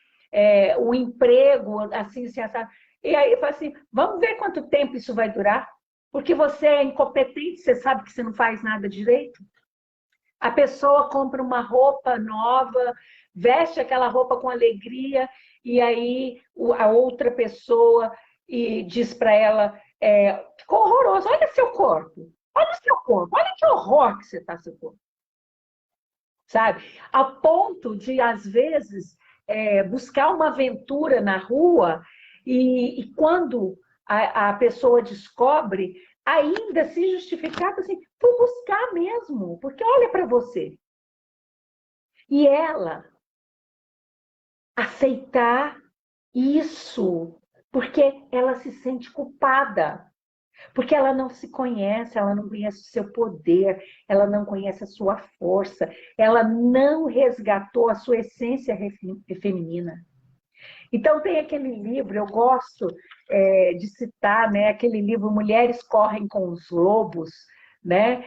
[SPEAKER 2] um emprego, assim, assim, assim. E aí fala assim, vamos ver quanto tempo isso vai durar? Porque você é incompetente, você sabe que você não faz nada direito. A pessoa compra uma roupa nova, veste aquela roupa com alegria, e aí a outra pessoa diz para ela, ficou horroroso, olha seu corpo, olha o seu corpo, olha que horror que você está seu corpo. Sabe? A ponto de, às vezes, buscar uma aventura na rua e quando a pessoa descobre, ainda se justificar assim, fui buscar mesmo, porque olha para você. E ela aceitar isso, porque ela se sente culpada, porque ela não se conhece, ela não conhece o seu poder, ela não conhece a sua força, ela não resgatou a sua essência feminina. Então, tem aquele livro, eu gosto de citar, né, aquele livro Mulheres Correm com os Lobos, né,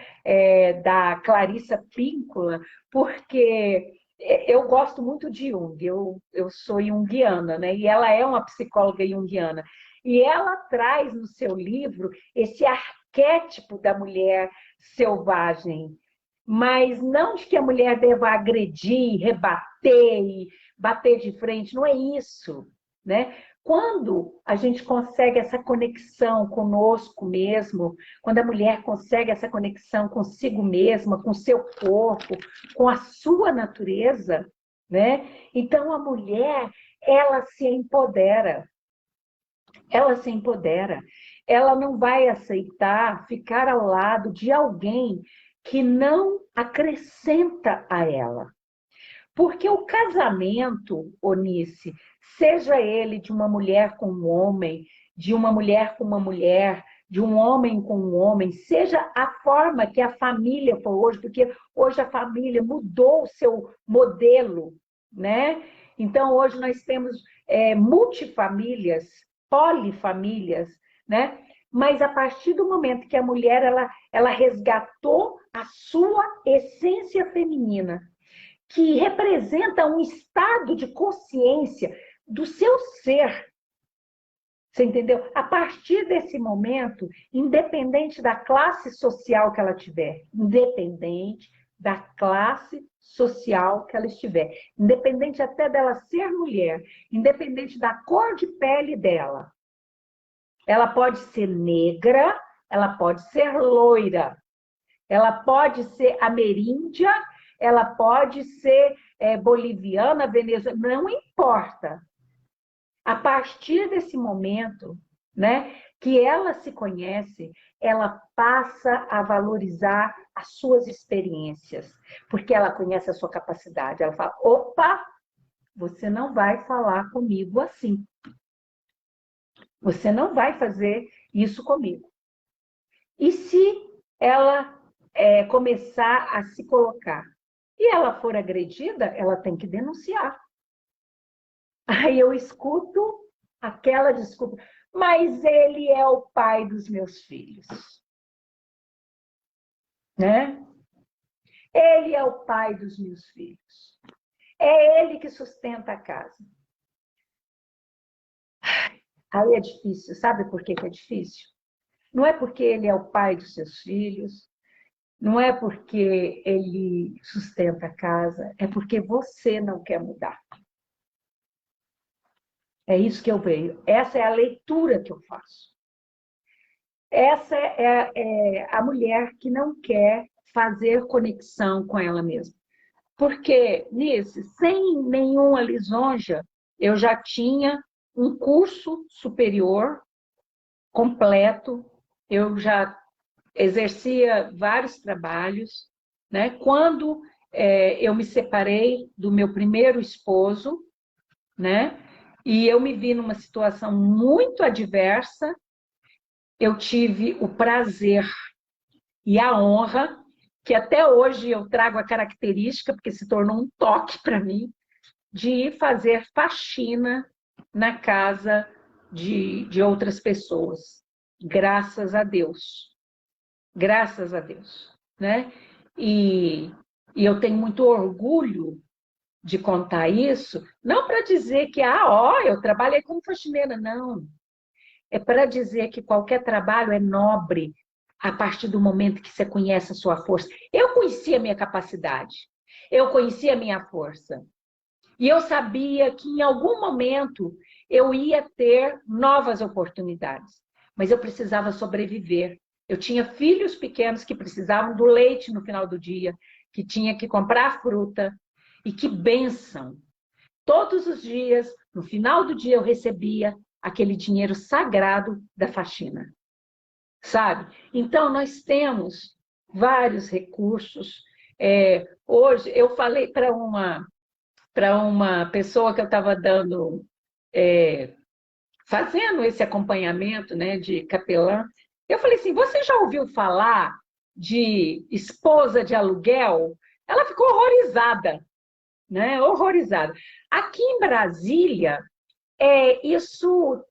[SPEAKER 2] da Clarissa Píncola, porque eu gosto muito de Jung, eu sou junguiana, né, e ela é uma psicóloga junguiana. E ela traz no seu livro esse arquétipo da mulher selvagem, mas não de que a mulher deva agredir, rebater e bater de frente, não é isso, né? Quando a gente consegue essa conexão conosco mesmo, quando a mulher consegue essa conexão consigo mesma, com seu corpo, com a sua natureza, né? Então a mulher, ela se empodera. Ela se empodera. Ela não vai aceitar ficar ao lado de alguém que não acrescenta a ela. Porque o casamento, Onice, seja ele de uma mulher com um homem, de uma mulher com uma mulher, de um homem com um homem, seja a forma que a família for hoje, porque hoje a família mudou o seu modelo, né? Então, hoje nós temos multifamílias, polifamílias, né? Mas a partir do momento que a mulher ela resgatou a sua essência feminina, que representa um estado de consciência do seu ser. Você entendeu? A partir desse momento, independente da classe social que ela tiver, independente da classe social que ela estiver, independente até dela ser mulher, independente da cor de pele dela, ela pode ser negra, ela pode ser loira, ela pode ser ameríndia, ela pode ser boliviana, venezuelana, não importa. A partir desse momento, né, que ela se conhece, ela passa a valorizar as suas experiências, porque ela conhece a sua capacidade. Ela fala: opa, você não vai falar comigo assim. Você não vai fazer isso comigo. E se ela começar a se colocar e ela for agredida, ela tem que denunciar. Aí eu escuto aquela desculpa, mas ele é o pai dos meus filhos, né? Ele é o pai dos meus filhos. É ele que sustenta a casa. Aí é difícil. Sabe por que é difícil? Não é porque ele é o pai dos seus filhos, não é porque ele sustenta a casa, é porque você não quer mudar. É isso que eu vejo. Essa é a leitura que eu faço. Essa é a mulher que não quer fazer conexão com ela mesma. Porque, Nice, sem nenhuma lisonja, eu já tinha um curso superior completo, eu já exercia vários trabalhos, né? Quando eu me separei do meu primeiro esposo, né? E eu me vi numa situação muito adversa, eu tive o prazer e a honra, que até hoje eu trago a característica, porque se tornou um toque para mim, de ir fazer faxina na casa de outras pessoas. Graças a Deus. Graças a Deus. Né? E eu tenho muito orgulho de contar isso, não para dizer que, eu trabalhei como faxineira, não. É para dizer que qualquer trabalho é nobre a partir do momento que você conhece a sua força. Eu conhecia a minha capacidade, eu conhecia a minha força. E eu sabia que em algum momento eu ia ter novas oportunidades, mas eu precisava sobreviver. Eu tinha filhos pequenos que precisavam do leite no final do dia, que tinha que comprar fruta. E que bênção! Todos os dias, no final do dia, eu recebia aquele dinheiro sagrado da faxina. Sabe? Então, nós temos vários recursos. Hoje, eu falei para uma pessoa que eu estava fazendo esse acompanhamento, né, de capelã, eu falei assim, você já ouviu falar de esposa de aluguel? Ela ficou horrorizada, né? Horrorizada. Aqui em Brasília, isso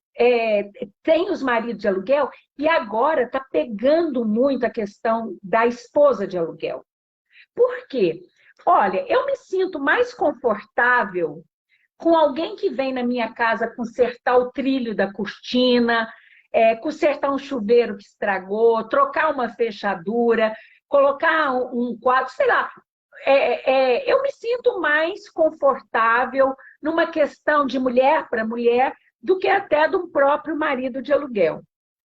[SPEAKER 2] tem os maridos de aluguel e agora está pegando muito a questão da esposa de aluguel. Por quê? Olha, eu me sinto mais confortável com alguém que vem na minha casa consertar o trilho da cortina, consertar um chuveiro que estragou, trocar uma fechadura, colocar um quadro, sei lá. Eu me sinto mais confortável numa questão de mulher para mulher do que até de um próprio marido de aluguel.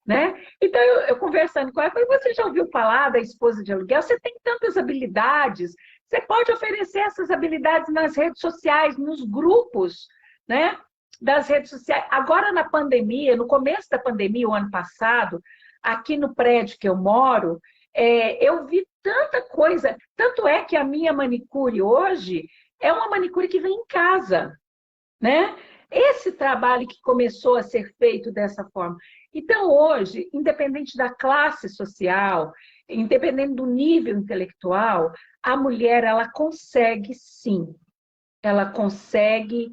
[SPEAKER 2] Né? Então, eu conversando com ela, falei, você já ouviu falar da esposa de aluguel? Você tem tantas habilidades, você pode oferecer essas habilidades nas redes sociais, nos grupos, né, das redes sociais. Agora, na pandemia, no começo da pandemia, o ano passado, aqui no prédio que eu moro, eu vi tanta coisa. Tanto é que a minha manicure hoje é uma manicure que vem em casa, né? Esse trabalho que começou a ser feito dessa forma. Então, hoje, independente da classe social, independente do nível intelectual, a mulher, ela consegue, sim, ela consegue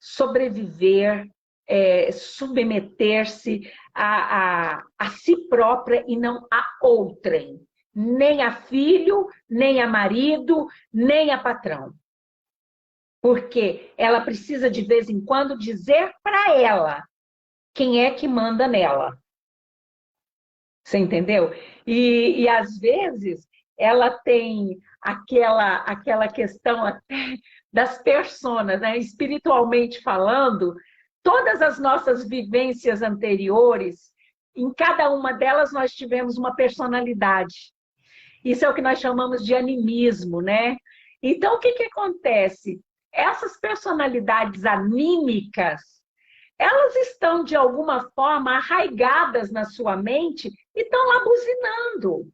[SPEAKER 2] sobreviver, submeter-se a si própria e não a outrem, nem a filho, nem a marido, nem a patrão. Porque ela precisa, de vez em quando, dizer para ela quem é que manda nela. Você entendeu? E às vezes, ela tem aquela questão até das personas, né? Espiritualmente falando, todas as nossas vivências anteriores, em cada uma delas nós tivemos uma personalidade. Isso é o que nós chamamos de animismo, né? Então, o que acontece? Essas personalidades anímicas, elas estão, de alguma forma, arraigadas na sua mente e estão lá buzinando.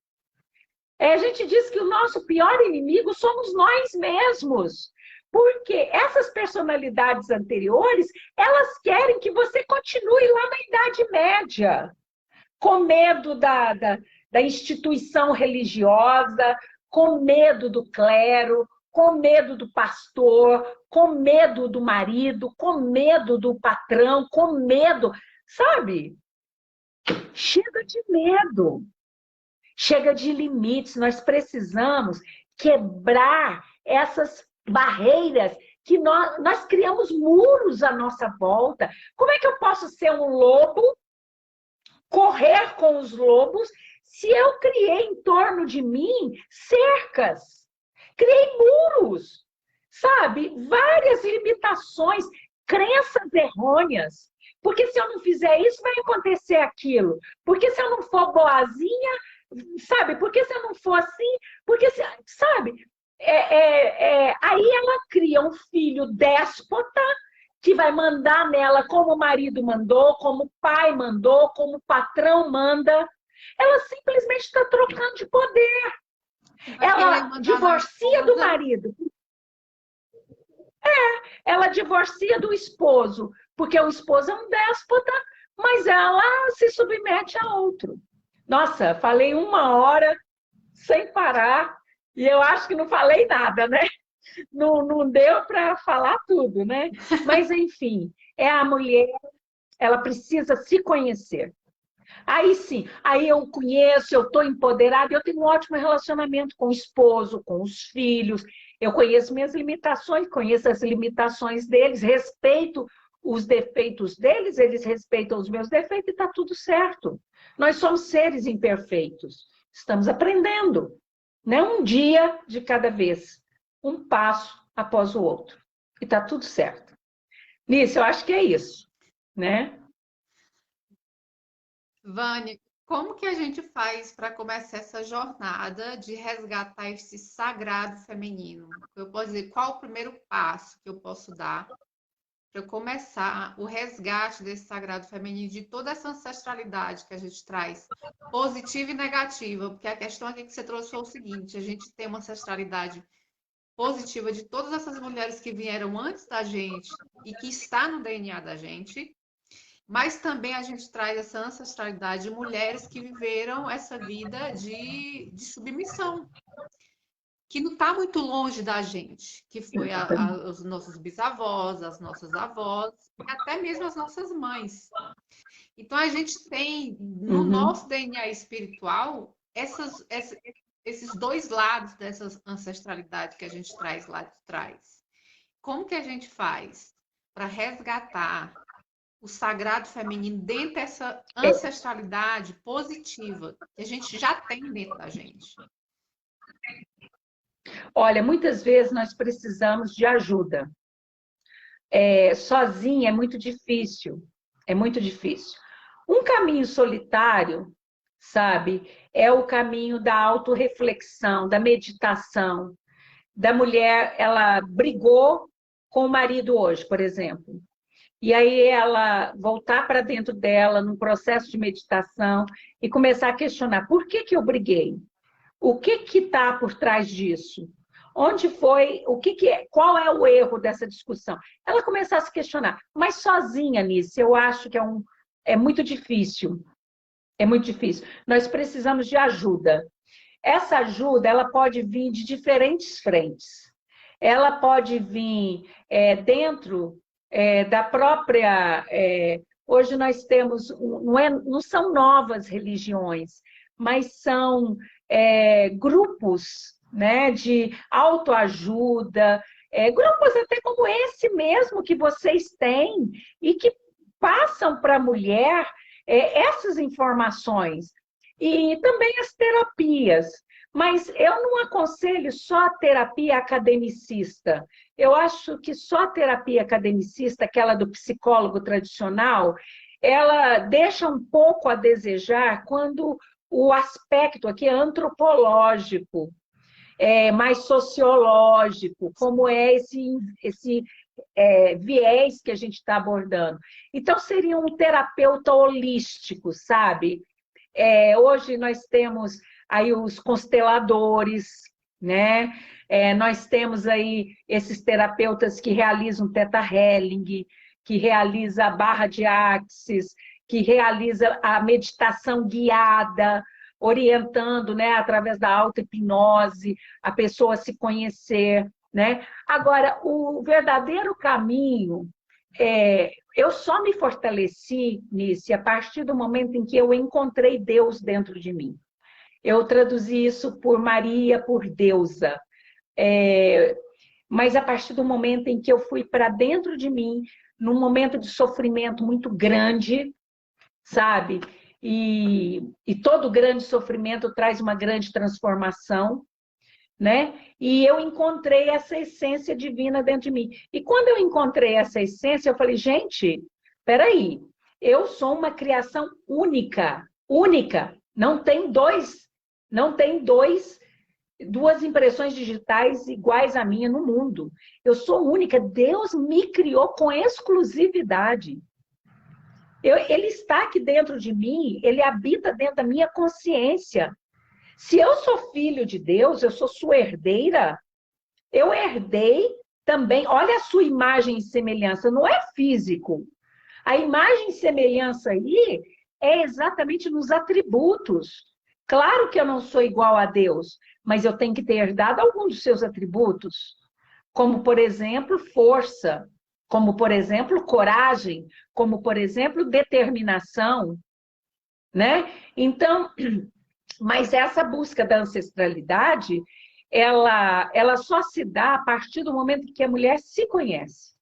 [SPEAKER 2] A gente diz que o nosso pior inimigo somos nós mesmos. Porque essas personalidades anteriores, elas querem que você continue lá na Idade Média, com medo da instituição religiosa, com medo do clero, com medo do pastor, com medo do marido, com medo do patrão, com medo, sabe? Chega de medo, chega de limites. Nós precisamos quebrar essas barreiras que nós criamos muros à nossa volta. Como é que eu posso ser um lobo, correr com os lobos, se eu criei em torno de mim cercas? Criei muros, sabe? Várias limitações, crenças errôneas. Porque se eu não fizer isso, vai acontecer aquilo. Porque se eu não for boazinha, sabe? Porque se eu não for assim, porque se, sabe? Aí ela cria um filho déspota que vai mandar nela como o marido mandou, como o pai mandou, como o patrão manda. Ela simplesmente está trocando de poder. Ela divorcia do marido. Ela divorcia do esposo, porque o esposo é um déspota, mas ela se submete a outro. Nossa, falei 1 hora sem parar e eu acho que não falei nada, né? Não deu para falar tudo, né? Mas, enfim, a mulher, ela precisa se conhecer. Aí sim, aí eu conheço, eu estou empoderada, eu tenho um ótimo relacionamento com o esposo, com os filhos, eu conheço minhas limitações, conheço as limitações deles, respeito os defeitos deles, eles respeitam os meus defeitos e está tudo certo. Nós somos seres imperfeitos, estamos aprendendo, né? Um dia de cada vez, um passo após o outro, e está tudo certo. Nisso, eu acho que é isso, né?
[SPEAKER 1] Vânia, como que a gente faz para começar essa jornada de resgatar esse sagrado feminino? Eu posso dizer, qual o primeiro passo que eu posso dar para eu começar o resgate desse sagrado feminino, de toda essa ancestralidade que a gente traz, positiva e negativa? Porque a questão aqui que você trouxe foi o seguinte: a gente tem uma ancestralidade positiva de todas essas mulheres que vieram antes da gente e que está no DNA da gente. Mas também a gente traz essa ancestralidade de mulheres que viveram essa vida de submissão, que não está muito longe da gente, que foi os nossos bisavós, as nossas avós, e até mesmo as nossas mães. Então a gente tem no nosso DNA espiritual esses dois lados dessa ancestralidade que a gente traz lá de trás. Como que a gente faz para resgatar o sagrado feminino dentro dessa ancestralidade positiva que a gente já tem dentro da gente?
[SPEAKER 2] Olha, muitas vezes nós precisamos de ajuda. Sozinha é muito difícil, é muito difícil. Um caminho solitário, sabe, é o caminho da autorreflexão, da meditação. Da mulher, ela brigou com o marido hoje, por exemplo. E aí ela voltar para dentro dela, num processo de meditação, e começar a questionar: por que eu briguei? O que está por trás disso? Onde foi? Qual é o erro dessa discussão? Ela começar a se questionar, mas sozinha nisso, eu acho que é muito difícil. É muito difícil. Nós precisamos de ajuda. Essa ajuda, ela pode vir de diferentes frentes. Ela pode vir dentro da própria... hoje nós temos... Não são novas religiões, mas são grupos, né, de autoajuda, grupos até como esse mesmo que vocês têm e que passam para a mulher essas informações. E também as terapias. Mas eu não aconselho só a terapia academicista. Eu acho que só a terapia academicista, aquela do psicólogo tradicional, ela deixa um pouco a desejar quando o aspecto aqui é antropológico, mais sociológico, como é esse viés que a gente está abordando. Então, seria um terapeuta holístico, sabe? Hoje nós temos aí os consteladores, né? Nós temos aí esses terapeutas que realizam Theta Healing, que realiza a barra de Axis, que realiza a meditação guiada, orientando, né, através da auto-hipnose, a pessoa a se conhecer. né? Agora, o verdadeiro caminho, eu só me fortaleci nisso a partir do momento em que eu encontrei Deus dentro de mim. Eu traduzi isso por Maria, por deusa. Mas a partir do momento em que eu fui para dentro de mim, num momento de sofrimento muito grande, sabe? E todo grande sofrimento traz uma grande transformação, né? E eu encontrei essa essência divina dentro de mim. E quando eu encontrei essa essência, eu falei, gente, peraí, eu sou uma criação única, única. Não tem duas impressões digitais iguais à minha no mundo. Eu sou única. Deus me criou com exclusividade. Ele está aqui dentro de mim, ele habita dentro da minha consciência. Se eu sou filho de Deus, eu sou sua herdeira, eu herdei também. Olha a sua imagem e semelhança, não é físico. A imagem e semelhança aí é exatamente nos atributos. Claro que eu não sou igual a Deus, mas eu tenho que ter herdado algum dos seus atributos, como, por exemplo, força, como, por exemplo, coragem, como, por exemplo, determinação, né? Então, mas essa busca da ancestralidade, ela só se dá a partir do momento que a mulher se conhece.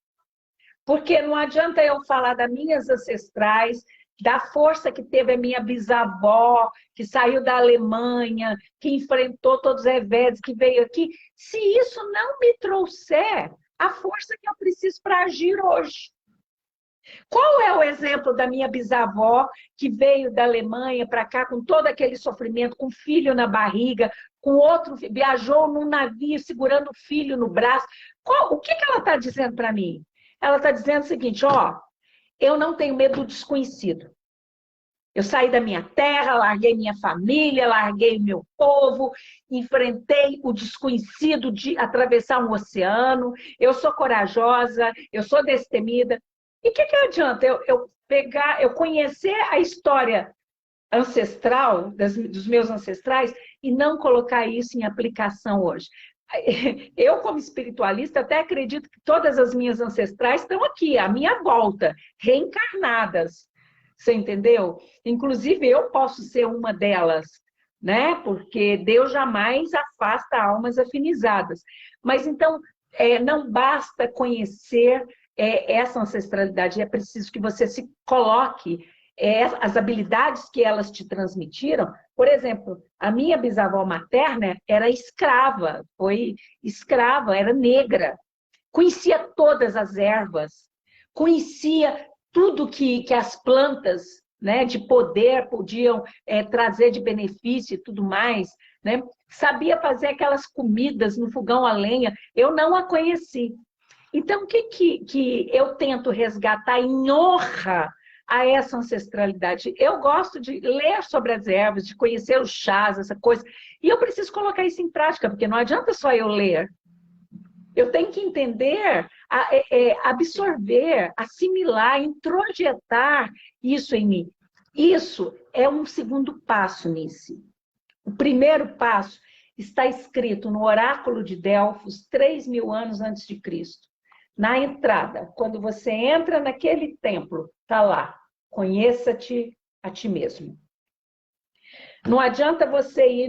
[SPEAKER 2] Porque não adianta eu falar das minhas ancestrais, da força que teve a minha bisavó, que saiu da Alemanha, que enfrentou todos os reveses, que veio aqui, se isso não me trouxer a força que eu preciso para agir hoje. Qual é o exemplo da minha bisavó, que veio da Alemanha para cá com todo aquele sofrimento, com filho na barriga, com outro, viajou num navio segurando o filho no braço? O que ela está dizendo para mim? Ela está dizendo o seguinte, ó, eu não tenho medo do desconhecido. Eu saí da minha terra, larguei minha família, larguei meu povo, enfrentei o desconhecido de atravessar um oceano, eu sou corajosa, eu sou destemida. E o que adianta eu conhecer a história ancestral, dos meus ancestrais, e não colocar isso em aplicação hoje? Eu, como espiritualista, até acredito que todas as minhas ancestrais estão aqui, à minha volta, reencarnadas. Você entendeu? Inclusive, eu posso ser uma delas, né? Porque Deus jamais afasta almas afinizadas. Mas então, não basta conhecer essa ancestralidade, é preciso que você se coloque as habilidades que elas te transmitiram. Por exemplo, a minha bisavó materna era escrava, foi escrava, era negra, conhecia todas as ervas, conhecia tudo que as plantas, né, de poder podiam trazer de benefício e tudo mais, né? Sabia fazer aquelas comidas no fogão a lenha. Eu não a conheci. Então, o que eu tento resgatar em honra a essa ancestralidade? Eu gosto de ler sobre as ervas, de conhecer os chás, essa coisa. E eu preciso colocar isso em prática, porque não adianta só eu ler. Eu tenho que entender, absorver, assimilar, introjetar isso em mim. Isso é um segundo passo nisso. O primeiro passo está escrito no Oráculo de Delfos, 3.000 anos antes de Cristo. Na entrada, quando você entra naquele templo, está lá, conheça-te a ti mesmo. Não adianta você ir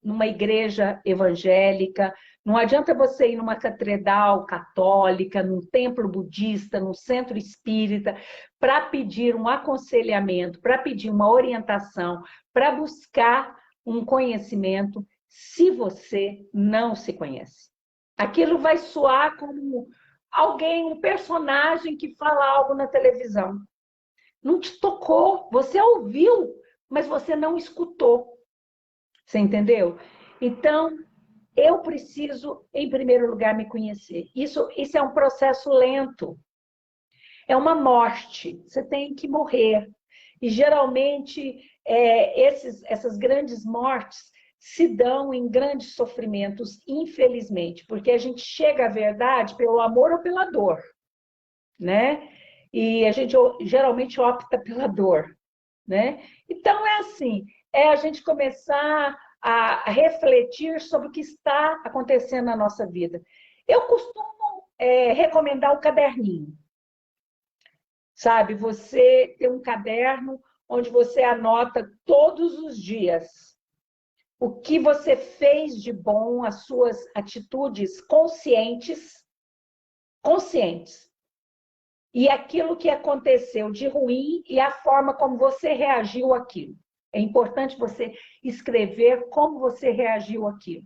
[SPEAKER 2] numa igreja evangélica, não adianta você ir numa catedral católica, num templo budista, num centro espírita, para pedir um aconselhamento, para pedir uma orientação, para buscar um conhecimento, se você não se conhece. Aquilo vai soar como alguém, um personagem que fala algo na televisão. Não te tocou, você ouviu, mas você não escutou. Você entendeu? Então, eu preciso, em primeiro lugar, me conhecer. Isso é um processo lento. É uma morte. Você tem que morrer. E, geralmente, essas grandes mortes se dão em grandes sofrimentos, infelizmente, porque a gente chega à verdade pelo amor ou pela dor, né? E a gente geralmente opta pela dor, né? Então, é assim, a gente começar a refletir sobre o que está acontecendo na nossa vida. Eu costumo recomendar o caderninho, sabe? Você ter um caderno onde você anota todos os dias o que você fez de bom, as suas atitudes conscientes, e aquilo que aconteceu de ruim e a forma como você reagiu àquilo. É importante você escrever como você reagiu àquilo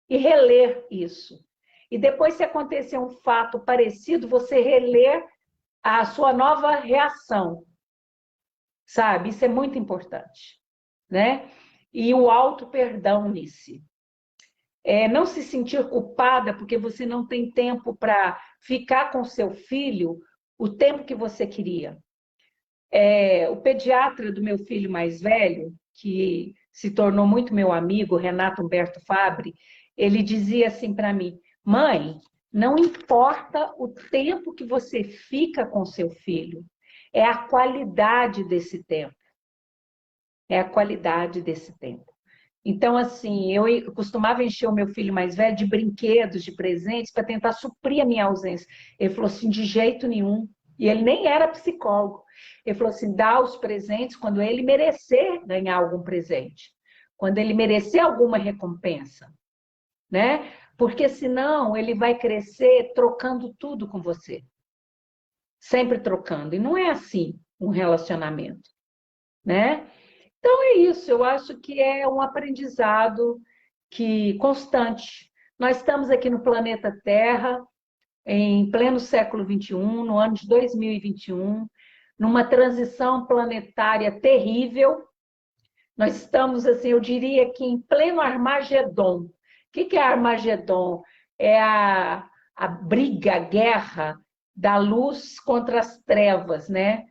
[SPEAKER 2] e reler isso. E depois, se acontecer um fato parecido, você reler a sua nova reação, sabe? Isso é muito importante, né? E o auto-perdão nisso. Não se sentir culpada porque você não tem tempo para ficar com seu filho o tempo que você queria. O pediatra do meu filho mais velho, que se tornou muito meu amigo, Renato Humberto Fabre, ele dizia assim para mim: mãe, não importa o tempo que você fica com seu filho, é a qualidade desse tempo. É a qualidade desse tempo. Então, assim, eu costumava encher o meu filho mais velho de brinquedos, de presentes, para tentar suprir a minha ausência. Ele falou assim, de jeito nenhum. E ele nem era psicólogo. Ele falou assim, dá os presentes quando ele merecer ganhar algum presente. Quando ele merecer alguma recompensa, né? Porque senão ele vai crescer trocando tudo com você. Sempre trocando. E não é assim um relacionamento, né? Então é isso, eu acho que é um aprendizado constante. Nós estamos aqui no planeta Terra, em pleno século XXI, no ano de 2021, numa transição planetária terrível. Nós estamos, assim, eu diria que em pleno Armagedon. O que é Armagedon? É a briga, a guerra da luz contra as trevas, né?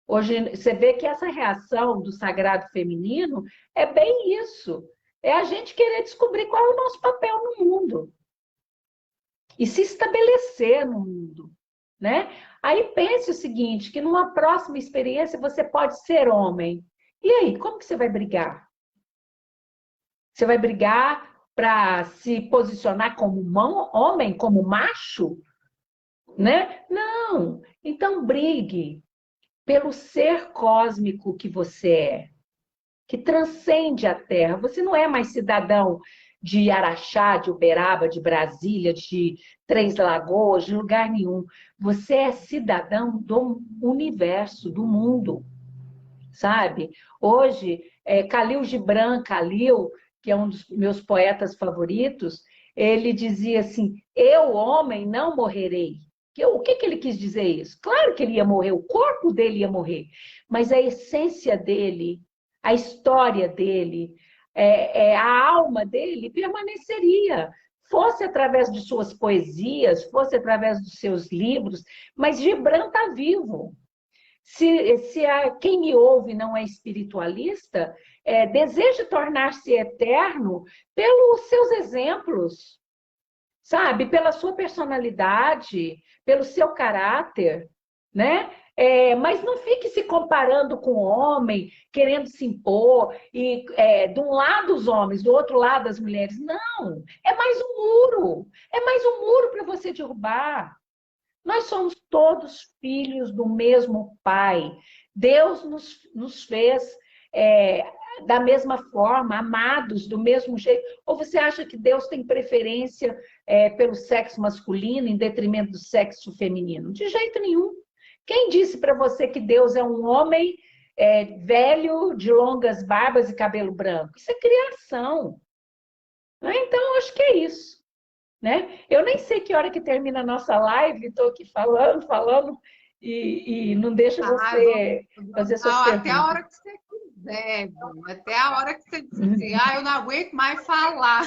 [SPEAKER 2] Hoje, você vê que essa reação do sagrado feminino é bem isso. É a gente querer descobrir qual é o nosso papel no mundo e se estabelecer no mundo, né? Aí pense o seguinte, que numa próxima experiência você pode ser homem. E aí, como que você vai brigar? Você vai brigar para se posicionar como homem, como macho, né? Não. Então brigue pelo ser cósmico que você é, que transcende a Terra. Você não é mais cidadão de Araxá, de Uberaba, de Brasília, de Três Lagoas, de lugar nenhum. Você é cidadão do universo, do mundo, sabe? Hoje, Khalil Gibran Khalil, que é um dos meus poetas favoritos, ele dizia assim, eu, homem, não morrerei. O que ele quis dizer isso? Claro que ele ia morrer, o corpo dele ia morrer, mas a essência dele, a história dele, a alma dele permaneceria. Fosse através de suas poesias, fosse através dos seus livros, mas Gibran está vivo. Quem me ouve não é espiritualista, deseja tornar-se eterno pelos seus exemplos, sabe? Pela sua personalidade, pelo seu caráter, né? Mas não fique se comparando com o homem, querendo se impor, e de um lado os homens, do outro lado as mulheres. Não, é mais um muro. É mais um muro para você derrubar. Nós somos todos filhos do mesmo Pai. Deus nos fez da mesma forma, amados do mesmo jeito. Ou você acha que Deus tem preferência pelo sexo masculino em detrimento do sexo feminino? De jeito nenhum. Quem disse para você que Deus é um homem velho, de longas barbas e cabelo branco? Isso é criação. Então, acho que é isso. Né? Eu nem sei que hora que termina a nossa live, estou aqui falando, e não deixa você fazer suas
[SPEAKER 1] até a
[SPEAKER 2] perguntas.
[SPEAKER 1] hora que você quiser, Bruno. Até a hora que você dizer, eu não aguento mais falar.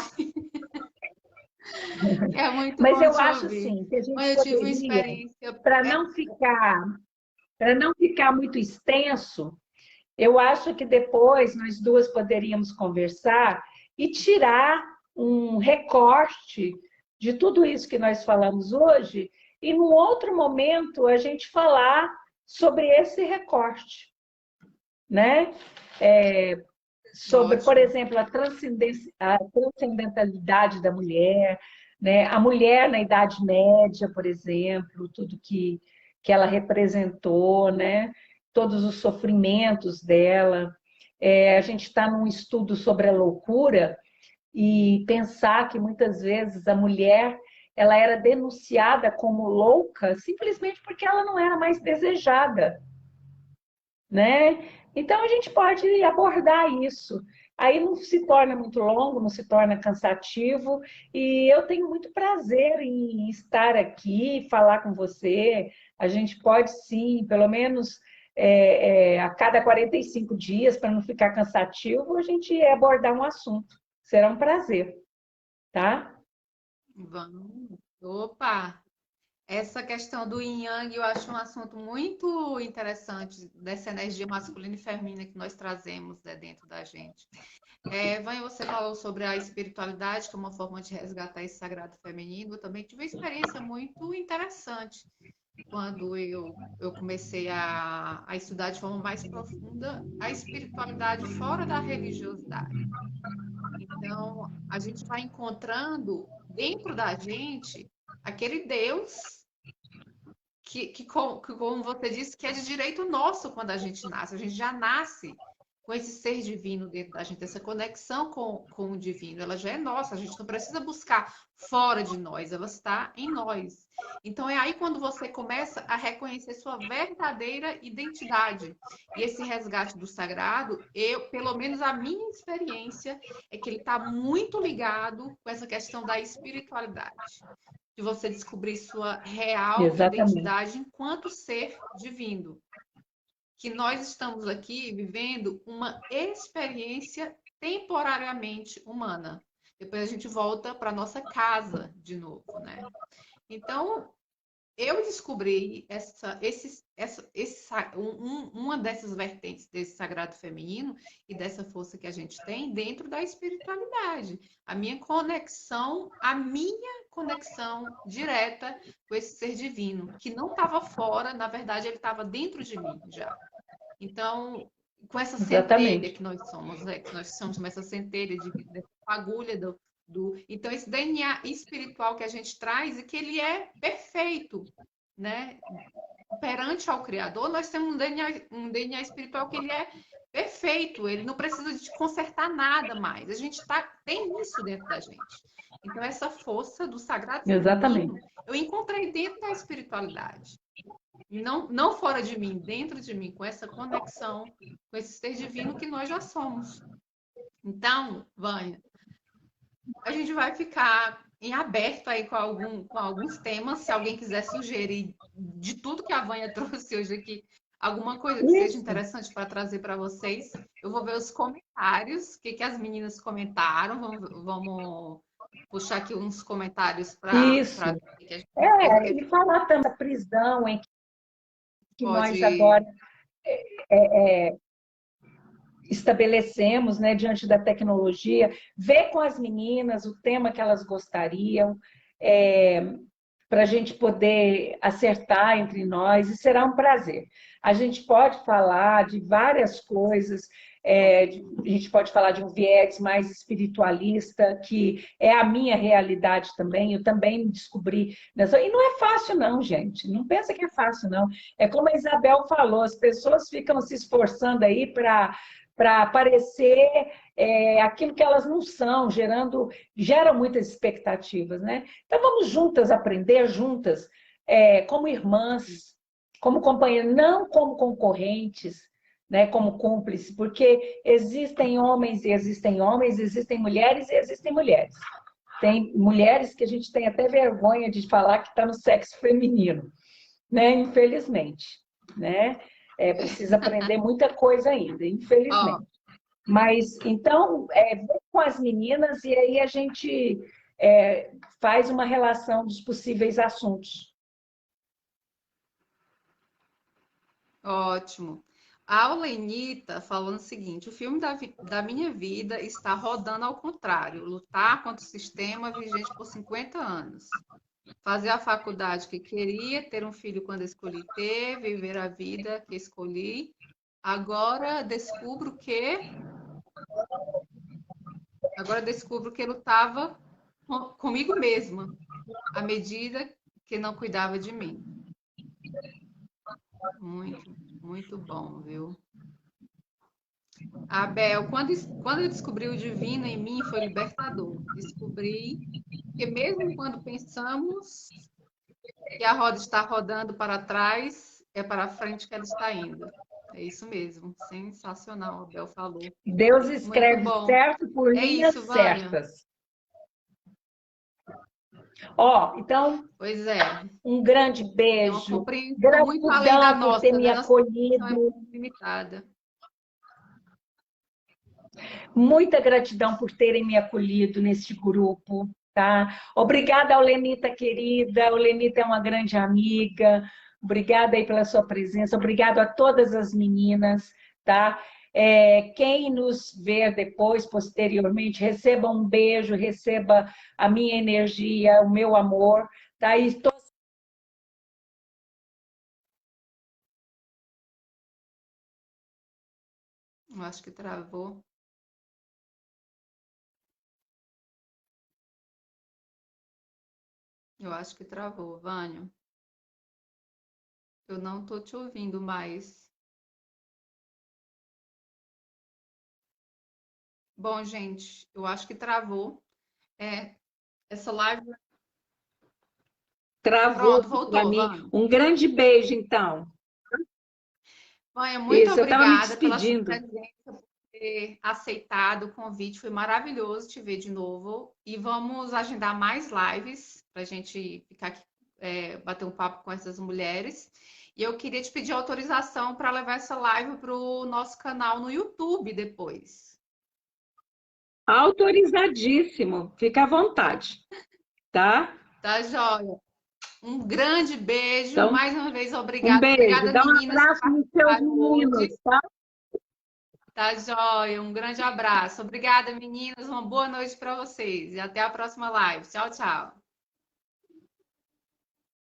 [SPEAKER 1] É muito
[SPEAKER 2] Mas
[SPEAKER 1] bom
[SPEAKER 2] eu
[SPEAKER 1] te
[SPEAKER 2] acho
[SPEAKER 1] ouvir.
[SPEAKER 2] sim que a gente
[SPEAKER 1] Mas eu tive uma
[SPEAKER 2] poderia,
[SPEAKER 1] experiência.
[SPEAKER 2] para não ficar muito extenso, eu acho que depois nós duas poderíamos conversar e tirar um recorte de tudo isso que nós falamos hoje, e num outro momento a gente falar sobre esse recorte, né? Sobre, por
[SPEAKER 1] Ótimo.
[SPEAKER 2] exemplo, a transcendentalidade da mulher, né? A mulher na Idade Média, por exemplo, tudo que ela representou, né? Todos os sofrimentos dela. A gente está num estudo sobre a loucura e pensar que muitas vezes a mulher ela era denunciada como louca simplesmente porque ela não era mais desejada, né? Então a gente pode abordar isso. Aí não se torna muito longo, não se torna cansativo, e eu tenho muito prazer em estar aqui, falar com você. A gente pode sim, pelo menos a cada 45 dias, para não ficar cansativo, a gente abordar um assunto. Será um prazer, tá?
[SPEAKER 1] Vamos. Opa! Essa questão do yin yang eu acho um assunto muito interessante, dessa energia masculina e feminina que nós trazemos, né, dentro da gente. Vânia, você falou sobre a espiritualidade, que é uma forma de resgatar esse sagrado feminino. Eu também tive uma experiência muito interessante quando eu comecei a estudar de forma mais profunda a espiritualidade fora da religiosidade. Então, a gente vai encontrando dentro da gente aquele Deus como você disse, que é de direito nosso quando a gente nasce. A gente já nasce com esse ser divino dentro da gente, essa conexão com o divino. Ela já é nossa, a gente não precisa buscar fora de nós, ela está em nós. Então é aí quando você começa a reconhecer sua verdadeira identidade. E esse resgate do sagrado, pelo menos a minha experiência, é que ele está muito ligado com essa questão da espiritualidade, de você descobrir sua real
[SPEAKER 2] Exatamente.
[SPEAKER 1] identidade enquanto ser divino. Que nós estamos aqui vivendo uma experiência temporariamente humana. Depois a gente volta para nossa casa de novo, né? Então, eu descobri uma dessas vertentes desse sagrado feminino e dessa força que a gente tem dentro da espiritualidade. A minha conexão direta com esse ser divino, que não estava fora, na verdade, ele estava dentro de mim já. Então, com essa centelha
[SPEAKER 2] Exatamente.
[SPEAKER 1] que nós somos, né? Que nós somos essa centelha dessa fagulha então esse DNA espiritual que a gente traz e que ele é perfeito, né? Perante ao Criador, nós temos um DNA espiritual que ele é perfeito, ele não precisa de consertar nada mais. A gente tem isso dentro da gente. Então, essa força do sagrado feminino,
[SPEAKER 2] Exatamente.
[SPEAKER 1] eu encontrei dentro da espiritualidade. Não fora de mim, dentro de mim, com essa conexão com esse ser divino que nós já somos. Então, Vânia, a gente vai ficar em aberto aí com alguns temas. Se alguém quiser sugerir de tudo que a Vânia trouxe hoje aqui, alguma coisa que seja
[SPEAKER 2] Isso,
[SPEAKER 1] interessante para trazer para vocês, eu vou ver os comentários, o que as meninas comentaram. Vamos puxar aqui uns comentários para
[SPEAKER 2] isso.
[SPEAKER 1] ver o que a gente precisa,
[SPEAKER 2] E falar também da prisão em que nós
[SPEAKER 1] pode.
[SPEAKER 2] agora estabelecemos, né, diante da tecnologia, ver com as meninas o tema que elas gostariam, para a gente poder acertar entre nós, e será um prazer. A gente pode falar de várias coisas, a gente pode falar de um viés mais espiritualista, que é a minha realidade também, eu também me descobri nessa. E não é fácil, não, gente. Não pensa que é fácil, não. É como a Isabel falou, as pessoas ficam se esforçando aí para parecer aquilo que elas não são, geram muitas expectativas, né? Então vamos juntas aprender, juntas, como irmãs, como companheiras, não como concorrentes, né, como cúmplices, porque existem homens e existem homens, existem mulheres e existem mulheres. Tem mulheres que a gente tem até vergonha de falar que está no sexo feminino, né? Infelizmente, né? Precisa aprender muita coisa ainda,
[SPEAKER 1] Ó,
[SPEAKER 2] infelizmente. Mas então, vem com as meninas e aí a gente faz uma relação dos possíveis assuntos.
[SPEAKER 1] ótimo. A Aulenita falando o seguinte: o filme da minha vida está rodando ao contrário, lutar contra o sistema vigente por 50 anos. Fazer a faculdade que queria, ter um filho quando escolhi ter, viver a vida que escolhi. Agora descubro que lutava comigo mesma, à medida que não cuidava de mim. Muito, muito bom, viu? Abel, quando eu descobri o divino em mim, foi libertador. Descobri que mesmo quando pensamos que a roda está rodando para trás, é para frente que ela está indo. É isso mesmo. Sensacional, Abel falou.
[SPEAKER 2] Deus
[SPEAKER 1] Muito
[SPEAKER 2] escreve
[SPEAKER 1] bom.
[SPEAKER 2] certo por
[SPEAKER 1] É
[SPEAKER 2] linhas
[SPEAKER 1] isso, Vânia.
[SPEAKER 2] certas. Ó, então,
[SPEAKER 1] Pois é.
[SPEAKER 2] um grande
[SPEAKER 1] É uma
[SPEAKER 2] beijo,
[SPEAKER 1] compreensão muito além da
[SPEAKER 2] gratidão por ter
[SPEAKER 1] nossa,
[SPEAKER 2] me
[SPEAKER 1] né? Nossa compreensão é
[SPEAKER 2] acolhido,
[SPEAKER 1] muito limitada.
[SPEAKER 2] muita gratidão por terem me acolhido neste grupo, tá? Obrigada ao Lenita querida, o Lenita é uma grande amiga, obrigada aí pela sua presença, obrigado a todas as meninas, tá? Quem nos ver depois, posteriormente, receba um beijo, receba a minha energia, o meu amor, tá? E
[SPEAKER 1] Eu acho que travou. Eu acho que travou, Vânia. Eu não estou te ouvindo mais. Bom, gente, eu acho que travou. É, essa live.
[SPEAKER 2] travou
[SPEAKER 1] Pronto,
[SPEAKER 2] para
[SPEAKER 1] voltou,
[SPEAKER 2] mim.
[SPEAKER 1] Vânia.
[SPEAKER 2] Um grande beijo, então.
[SPEAKER 1] Vânia, muito
[SPEAKER 2] Isso, eu estava me
[SPEAKER 1] obrigada pela sua
[SPEAKER 2] despedindo.
[SPEAKER 1] presença, por ter aceitado o convite. Foi maravilhoso te ver de novo. E vamos agendar mais lives para a gente ficar aqui, bater um papo com essas mulheres. E eu queria te pedir autorização para levar essa live para o nosso canal no YouTube depois.
[SPEAKER 2] Autorizadíssimo. Fica à vontade, tá?
[SPEAKER 1] Tá, joia? Um grande beijo.
[SPEAKER 2] Então,
[SPEAKER 1] Mais uma vez,
[SPEAKER 2] um
[SPEAKER 1] obrigada.
[SPEAKER 2] beijo.
[SPEAKER 1] Obrigada,
[SPEAKER 2] Dá um
[SPEAKER 1] meninas, que
[SPEAKER 2] abraço nos seus
[SPEAKER 1] participaram
[SPEAKER 2] meninos,
[SPEAKER 1] hoje.
[SPEAKER 2] tá?
[SPEAKER 1] Tá, joia? Um grande abraço. Obrigada, meninas. Uma boa noite para vocês. E até a próxima live. Tchau, tchau.